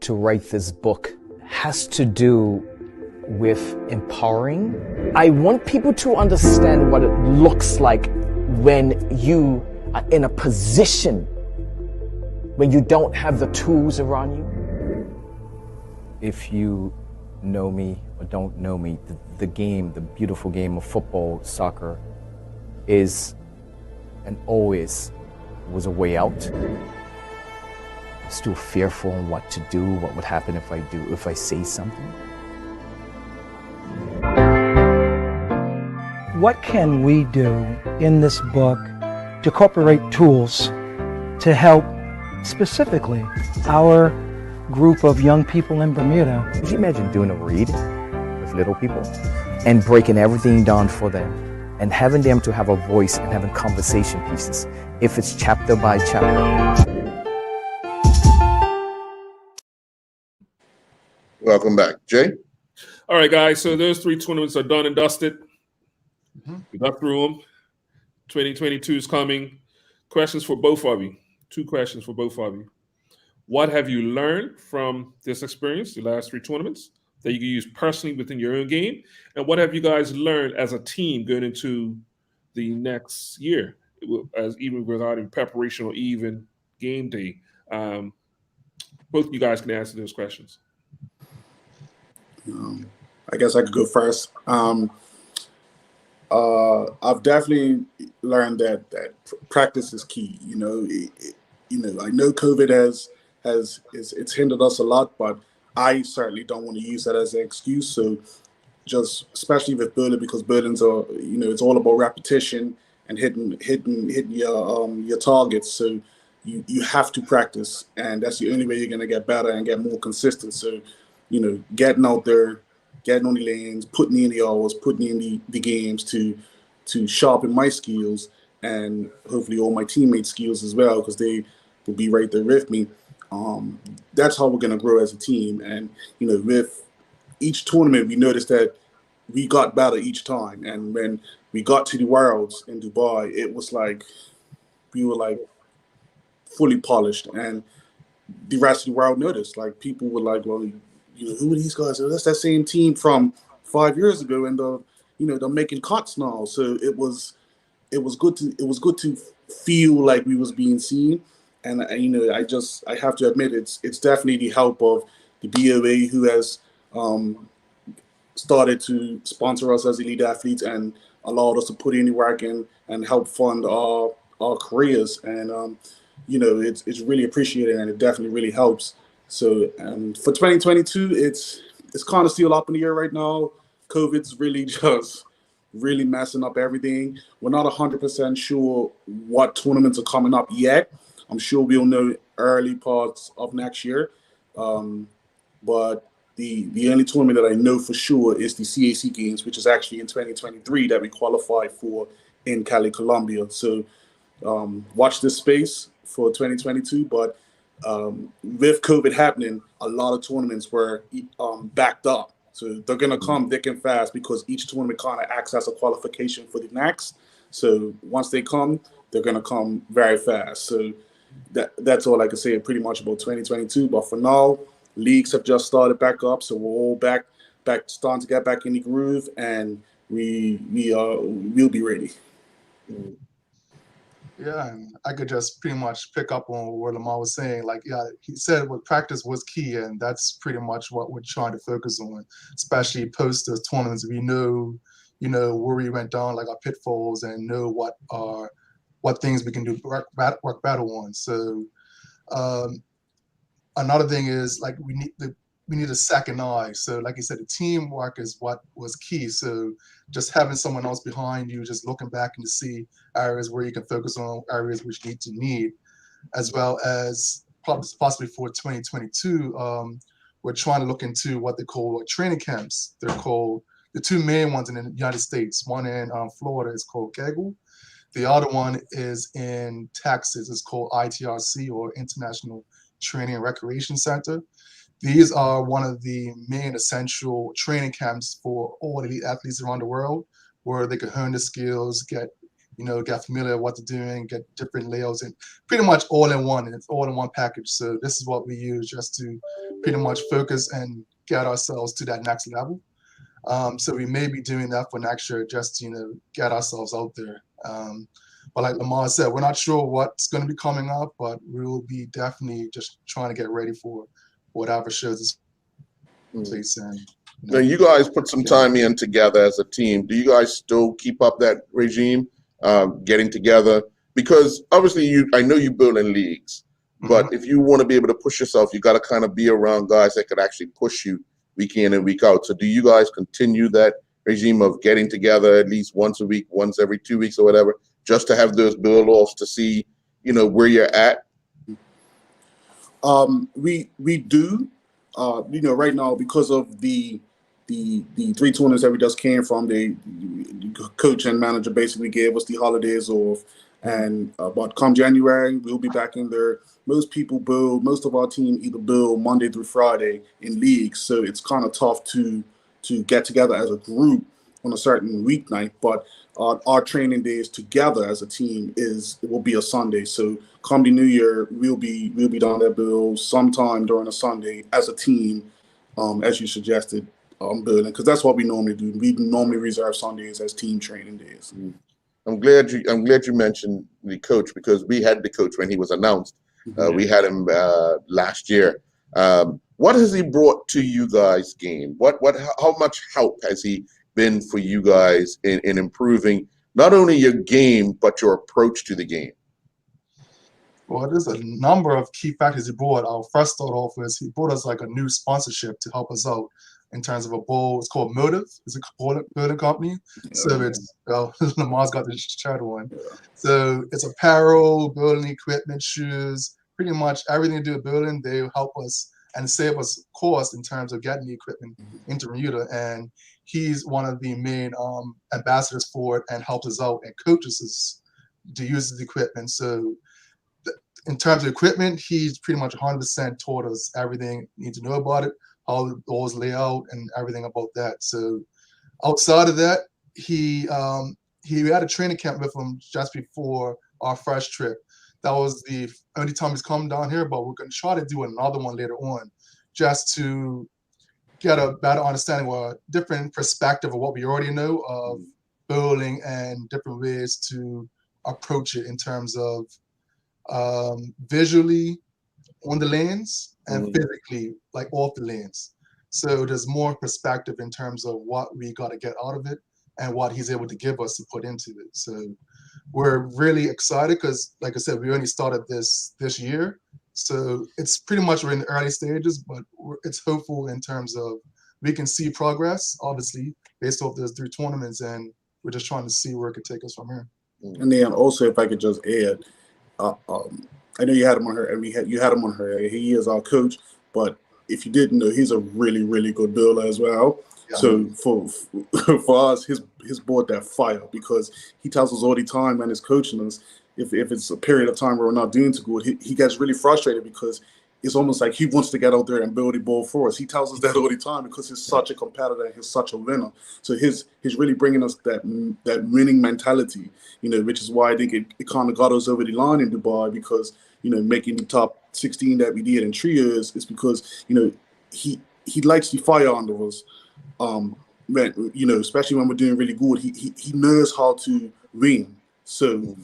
to write this book has to do with empowering. I want people to understand what it looks like when you are in a position when you don't have the tools around you. If you know me or don't know me, the game, the beautiful game of football, soccer, is and always was a way out. Still fearful on what to do, what would happen if I say something. What can we do in this book to incorporate tools to help specifically our group of young people in Bermuda? Could you imagine doing a read with little people and breaking everything down for them and having them to have a voice and having conversation pieces, if it's chapter by chapter? Welcome back. Jay? All right, guys. So those 3 tournaments are done and dusted. We got through them. 2022 is coming. Questions for both of you. 2 questions for both of you. What have you learned from this experience, the last 3 tournaments, that you can use personally within your own game? And what have you guys learned as a team going into the next year, as even regarding preparation or even game day? Both of you guys can answer those questions. I guess I could go first. I've definitely learned that practice is key. I know COVID it's hindered us a lot, but I certainly don't want to use that as an excuse. So just especially with bowling, because bowling's are it's all about repetition and hitting your targets. So you have to practice, and that's the only way you're gonna get better and get more consistent. So getting out there, getting on the lanes, putting in the hours, putting in the games to sharpen my skills, and hopefully all my teammates' skills as well, because they will be right there with me. That's how we're going to grow as a team. And, with each tournament, we noticed that we got better each time. And when we got to the Worlds in Dubai, it was like we were like fully polished. And the rest of the world noticed. Like, people were like, well, who are these guys? That's that same team from 5 years ago, and they're making cuts now. So it was good to feel like we was being seen. And I have to admit, it's definitely the help of the BOA, who has started to sponsor us as elite athletes and allowed us to put in the work and help fund our careers. And it's really appreciated, and it definitely really helps. So for 2022, it's kind of still up in the air right now. COVID's really just really messing up everything. We're not 100% sure what tournaments are coming up yet. I'm sure we'll know early parts of next year. But the only tournament that I know for sure is the CAC Games, which is actually in 2023 that we qualify for in Cali, Colombia. So watch this space for 2022. But with COVID happening, a lot of tournaments were backed up. So they're going to come thick and fast, because each tournament kind of acts as a qualification for the next. So once they come, they're going to come very fast. So that's all I can say pretty much about 2022. But for now, leagues have just started back up. So we're all back starting to get back in the groove, and we'll be ready. Yeah, and I could just pretty much pick up on what Lamar was saying. Like, yeah, he said what practice was key, and that's pretty much what we're trying to focus on, especially post those tournaments. We know, where we went down, like our pitfalls, and know what things we can do work battle on. So another thing is like we need a second eye. So like you said, the teamwork is what was key. So just having someone else behind you, just looking back and to see areas where you can focus on, areas which need, as well as possibly for 2022, we're trying to look into what they call training camps. They're called, the two main ones in the United States. One in Florida is called Kegel. The other one is in Texas. It's called ITRC, or International Training and Recreation Center. These are one of the main essential training camps for all elite athletes around the world, where they can hone the skills, get familiar with what they're doing, get different layouts, and pretty much all in one, and it's all in one package. So this is what we use just to pretty much focus and get ourselves to that next level. So we may be doing that for next year, just to, get ourselves out there. But like Lamar said, we're not sure what's going to be coming up, but we'll be definitely just trying to get ready for whatever shows is place. And now, you guys put some time in together as a team. Do you guys still keep up that regime, getting together? Because obviously, I know you build in leagues, but if you want to be able to push yourself, you got to kind of be around guys that could actually push you week in and week out. So do you guys continue that regime of getting together at least once a week, once every 2 weeks or whatever, just to have those build-offs to see, where you're at? We do, right now, because of the 3 tournaments that we just came from, the coach and manager basically gave us the holidays off, and but come January we'll be back in there. Most of our team either build Monday through Friday in leagues, so it's kind of tough to get together as a group on a certain weeknight. But our training days together as a team will be a Sunday. So come the New Year, we'll be down there build sometime during a Sunday as a team, as you suggested, building, because that's what we normally do. We normally reserve Sundays as team training days. I'm glad you mentioned the coach, because we had the coach when he was announced. We had him last year. What has he brought to you guys' game? How much help has he been for you guys in improving not only your game but your approach to the game? Well, there's a number of key factors he brought. I'll first start off with, he brought us like a new sponsorship to help us out in terms of a bowl. It's called Motive. It's a building company. Yeah. So it's, Lamar's got the shirt on. So it's apparel, building equipment, shoes, pretty much everything to do with building. They help us and save us cost in terms of getting the equipment into Bermuda. And he's one of the main ambassadors for it, and helps us out and coaches us to use the equipment. So in terms of equipment, he's pretty much 100% taught us everything you need to know about it, how the balls lay out, and everything about that. So outside of that, he had a training camp with him just before our first trip. That was the only time he's come down here, but we're going to try to do another one later on, just to get a better understanding or a different perspective of what we already know of bowling, and different ways to approach it in terms of visually on the lanes and physically, like off the lanes. So there's more perspective in terms of what we got to get out of it and what he's able to give us to put into it. So we're really excited because, like I said, we only started this year. So it's pretty much we're in the early stages, but it's hopeful in terms of we can see progress, obviously, based off those 3 tournaments, and we're just trying to see where it could take us from here. And then also, if I could just add, I know you had him on her, and you had him on her. He is our coach, but if you didn't know, he's a really, really good builder as well. Yeah. So for us, his board that fire, because he tells us all the time and is coaching us. If it's a period of time where we're not doing too good, he gets really frustrated, because it's almost like he wants to get out there and build the ball for us. He tells us that all the time, because he's such a competitor and he's such a winner. So he's really bringing us that winning mentality, which is why I think it kind of got us over the line in Dubai, because, making the top 16 that we did in 3 years is because, he likes the fire under us. Especially when we're doing really good, he knows how to win. So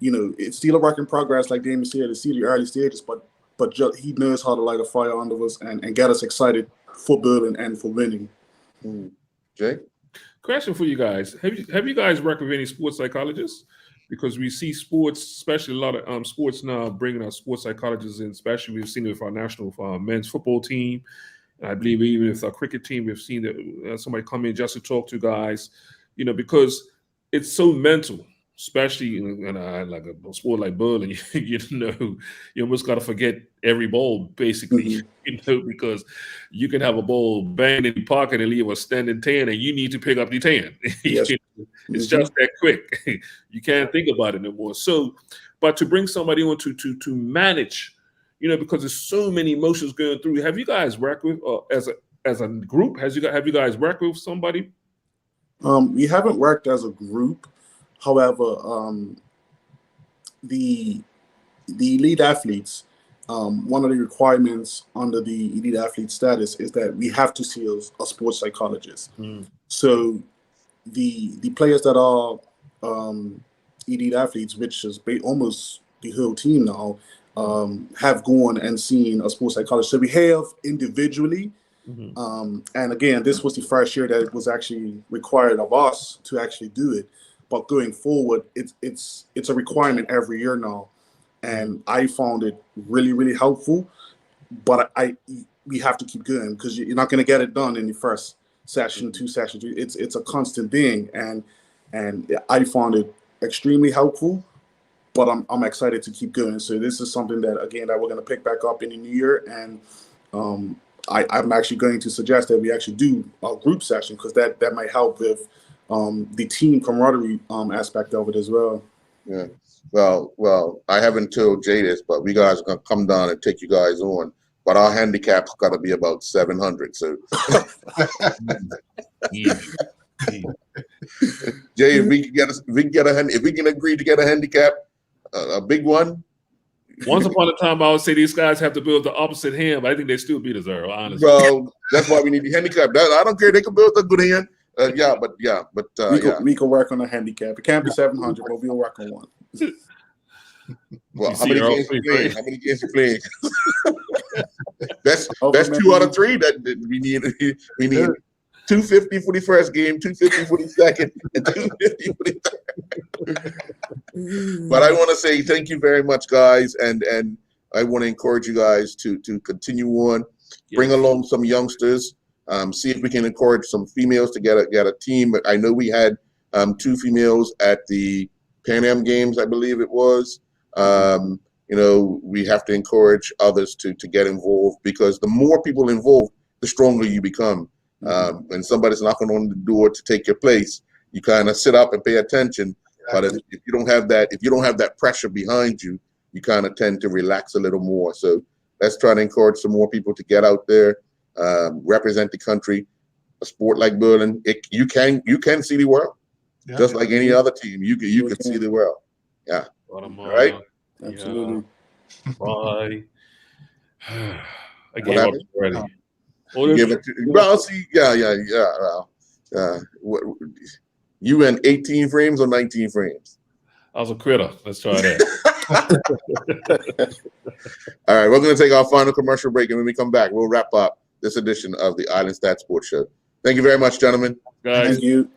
it's still a work in progress, like Damien said. It's still the early stages, but he knows how to light a fire under us and get us excited for building and for winning. Jay? Question for you guys. Have you guys worked with any sports psychologists? Because we see sports, especially a lot of sports now, bringing our sports psychologists in, especially we've seen it with our national men's football team. And I believe even with our cricket team, we've seen that somebody come in just to talk to guys, because it's so mental, especially in like a sport like bowling. You almost got to forget every ball, basically, because you can have a ball bang in your pocket and leave a standing 10, and you need to pick up the 10. Yes. It's just that quick. You can't think about it anymore. So, but to bring somebody on to manage, because there's so many emotions going through. Have you guys worked with as a group? Have you guys worked with somebody? We haven't worked as a group. However, the elite athletes, one of the requirements under the elite athlete status is that we have to see a sports psychologist. So the players that are elite athletes, which is almost the whole team now, have gone and seen a sports psychologist. So we have individually. And again, this was the first year that it was actually required of us to actually do it. But going forward, it's a requirement every year now, and I found it really, really helpful. But we have to keep going because you're not going to get it done in the first session, 2 sessions. It's a constant thing, and I found it extremely helpful. But I'm excited to keep going. So this is something that we're going to pick back up in the new year, and I'm actually going to suggest that we actually do a group session because that might help with the team camaraderie aspect of it as well. Yeah. Well, I haven't told Jay this, but we guys are gonna come down and take you guys on. But our handicap's got to be about 700. So, Jay, if we can agree to get a handicap, a big one. Once upon a time, I would say these guys have to build the opposite hand, but I think they still beat us, Earl, honestly. Well, that's why we need the handicap. I don't care. They can build a good hand. We can work on a handicap. It can't be 700, but we'll work on one. Well, how many games you playing? That's 2 out of 3 that we need. We need 250 for the first game, 250 for the second, and 250 for the third. But I want to say thank you very much, guys, and I want to encourage you guys to continue on, bring along some youngsters. See if we can encourage some females to get a team. I know we had 2 females at the Pan Am Games, I believe it was. We have to encourage others to get involved because the more people involved, the stronger you become. When somebody's knocking on the door to take your place, you kind of sit up and pay attention. But if you don't have that pressure behind you, you kind of tend to relax a little more. So let's try to encourage some more people to get out there. Represent the country. A sport like bowling, you can see the world, just like any other team. You can see the world. Yeah, right. Absolutely. Bye. Again, ready. Give it to, well, see, you went 18 frames or 19 frames? I was a critter. Let's try that. All right, we're going to take our final commercial break, and when we come back, we'll wrap up this edition of the Island Stat Sports Show. Thank you very much, gentlemen. Guys. Thank you.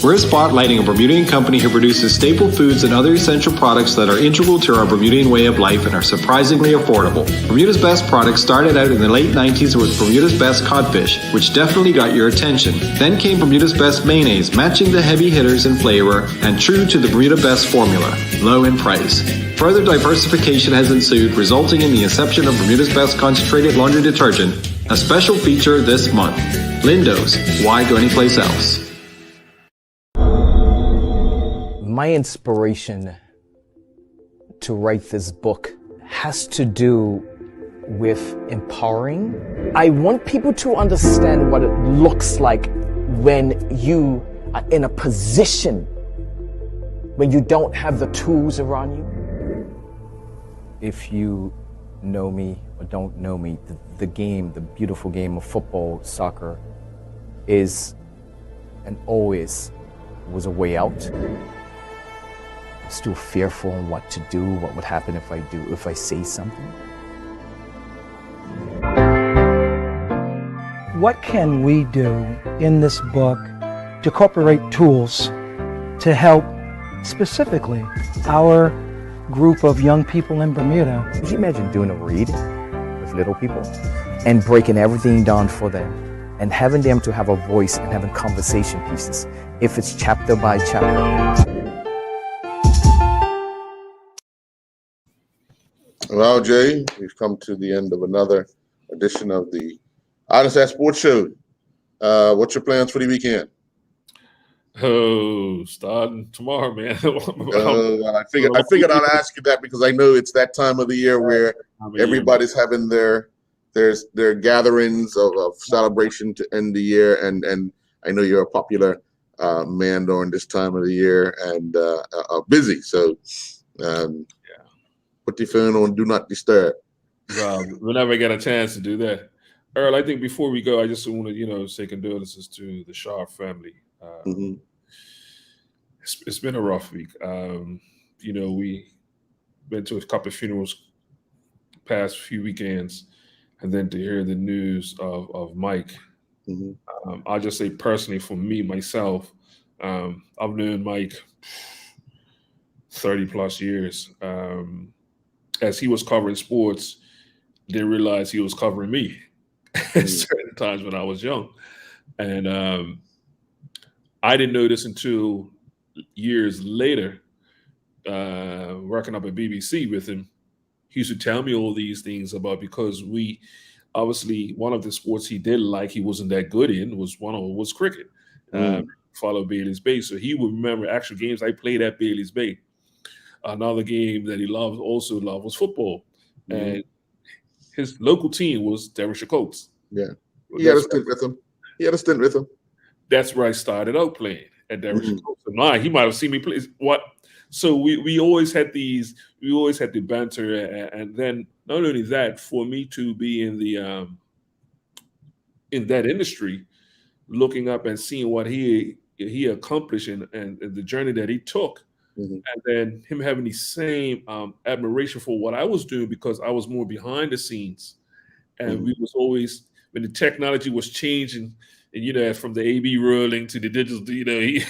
We're spotlighting a Bermudian company who produces staple foods and other essential products that are integral to our Bermudian way of life and are surprisingly affordable. Bermuda's Best products started out in the late 90s with Bermuda's Best codfish, which definitely got your attention. Then came Bermuda's Best mayonnaise, matching the heavy hitters in flavor and true to the Bermuda Best formula, low in price. Further diversification has ensued, resulting in the inception of Bermuda's Best concentrated laundry detergent, a special feature this month. Lindo's, why go anyplace else? My inspiration to write this book has to do with empowering. I want people to understand what it looks like when you are in a position when you don't have the tools around you. If you know me or don't know me, the beautiful game of football, soccer, is and always was a way out. still fearful on what to do, what would happen if I say something. What can we do in this book to incorporate tools to help specifically our group of young people in Bermuda? Could you imagine doing a read with little people and breaking everything down for them and having them to have a voice and having conversation pieces, if it's chapter by chapter? Well, Jay, we've come to the end of another edition of the Honest Ass Sports Show. What's your plans for the weekend? Oh, starting tomorrow, man. I figured I'd ask you that because I know it's that time of the year where everybody's having their gatherings of celebration to end the year, and I know you're a popular man during this time of the year and busy. So put your phone on Do Not Disturb. Well, we'll never get a chance to do that. Earl, I think before we go, I just want to, say condolences to the Shah family. It's been a rough week. We been to a couple of funerals past few weekends, and then to hear the news of Mike. I'll just say personally, for me, myself, I've known Mike 30 plus years. As he was covering sports, didn't realize he was covering me at certain times when I was young. And I didn't know this until years later, working up at BBC with him. He used to tell me all these things about, because we obviously, one of the sports he did like, he wasn't that good in, was cricket. Followed Bailey's Bay. So he would remember actual games I played at Bailey's Bay. Another game that he loved was football. And his local team was Derbyshire Colts. Yeah. He had a stint with him. That's where I started out playing, at Derbyshire Colts. So now he might have seen me play. So we always had the banter, and then not only that, for me to be in the in that industry, looking up and seeing what he accomplished and the journey that he took. And then him having the same admiration for what I was doing, because I was more behind the scenes. And we was always, when the technology was changing, and from the AB rolling to the digital, he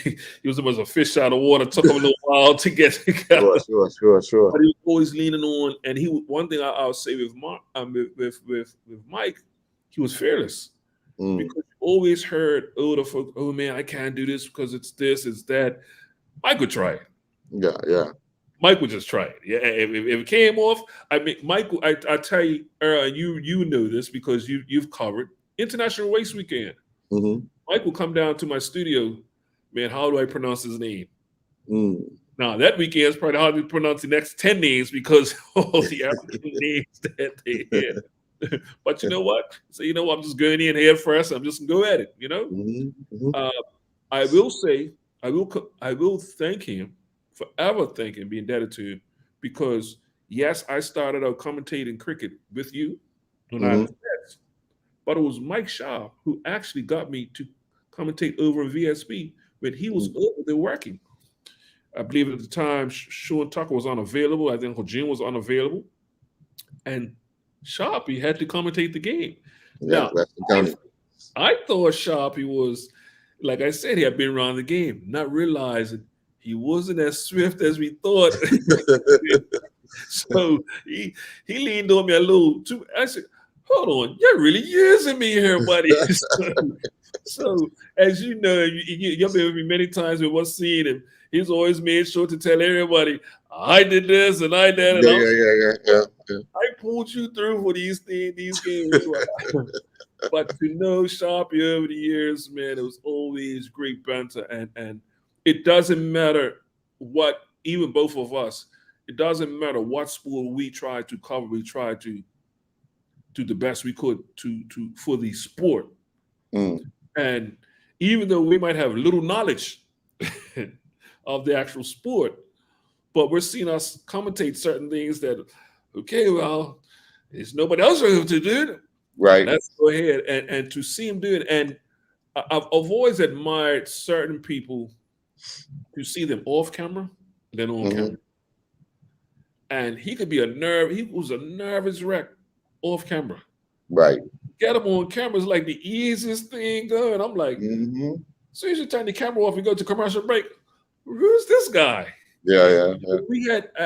was almost a fish out of water. It took him a little while to get together. Sure. But he was always leaning on, and one thing I'll say with Mike, he was fearless. Because you always heard older folks, oh man, I can't do this because it's this, it's that. Mike would try it. Yeah. Mike would just try it. Yeah, if it came off, I mean, Mike, I tell you, Earl, you know this because you've covered International Race Weekend. Mike will come down to my studio, man, how do I pronounce his name? Now, that weekend is probably hard to pronounce the next 10 names because of all the African names that they had. But you know what? So, I'm just going in head first. I'm just going to go at it, I will say, I will thank him, forever thank him, be indebted to him, because yes, I started out commentating cricket with you when I was Jets, but it was Mike Shah who actually got me to commentate over in VSB when he was over there working. I believe at the time Sean Tucker was unavailable. I think Hojin was unavailable, and Sharpie had to commentate the game. Yeah, now, I thought Sharpie was, like I said, he had been around the game, not realizing he wasn't as swift as we thought. So he leaned on me a little too. I said, hold on, you're really using me here, buddy. So as you know, you've been with me many times with one scene, and he's always made sure to tell everybody, I did this and I did it. Yeah. I pulled you through for these games. But to know Sharpie over the years, man, it was always great banter. And it doesn't matter what, even both of us, it doesn't matter what sport we try to cover, we try to do the best we could for the sport. And even though we might have little knowledge of the actual sport, but we're seeing us commentate certain things that, okay, well, there's nobody else to do it. Right. Let's go ahead and to see him do it. And I've always admired certain people to see them off camera than on camera. And he could be he was a nervous wreck off camera. Right. Get him on camera is like the easiest thing going. I'm like, as soon as you turn the camera off and go to commercial break, who's this guy? Yeah.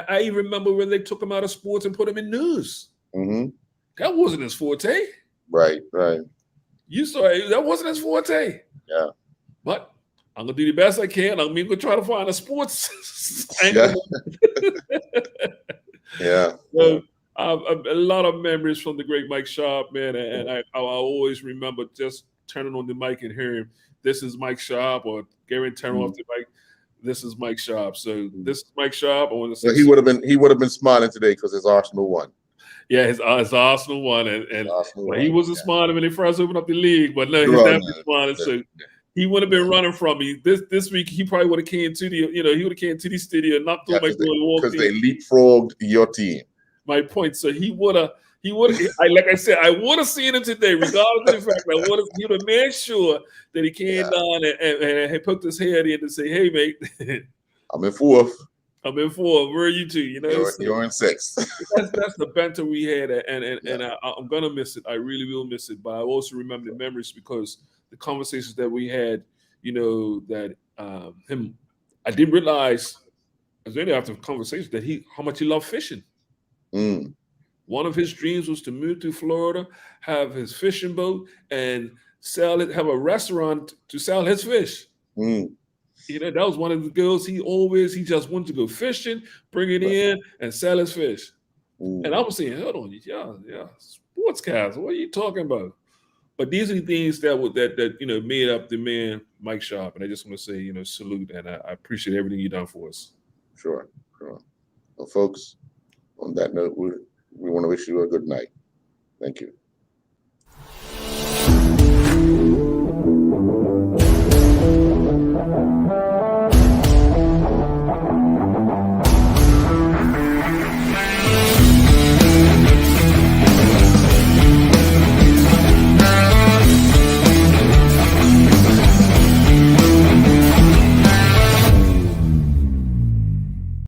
I even remember when they took him out of sports and put him in news. That wasn't his forte. Right. You saw it, that wasn't his forte. Yeah. But I'm gonna do the best I can. I'm gonna try to find a sports angle. Yeah. So, a lot of memories from the great Mike Shah, man, and I always remember just turning on the mic and hearing, "This is Mike Shah," or Gary turn off the mic, "This is Mike Shah." So this is Mike Shah. I want to say so he would have been smiling today because his Arsenal won. Yeah, his Arsenal won, and he wasn't smiling when they first opened up the league, but no, he's definitely smiling. So he would have been running from me this week. He probably would have came to the he would have came to the studio, knocked on my door, and walked in. Because they leapfrogged your team. My point. So he would have. Like I said, I would have seen him today, regardless of the fact that he would have made sure that he came down and he poked his head in and say, "Hey, mate, I'm in fourth. Where are you two? You're in sixth." That's the banter we had, and I'm gonna miss it. I really will miss it. But I also remember the memories because the conversations that we had. That him. I didn't realize, as only after the conversation, that how much he loved fishing. One of his dreams was to move to Florida, have his fishing boat, and have a restaurant to sell his fish. That was one of the goals. He just wanted to go fishing, bring it in, and sell his fish. And I was saying, hold on, yeah, sportscast. What are you talking about? But these are the things that made up the man Mike Shah. And I just want to say, salute, and I appreciate everything you've done for us. Sure. Well, folks, on that note, we want to wish you a good night. Thank you.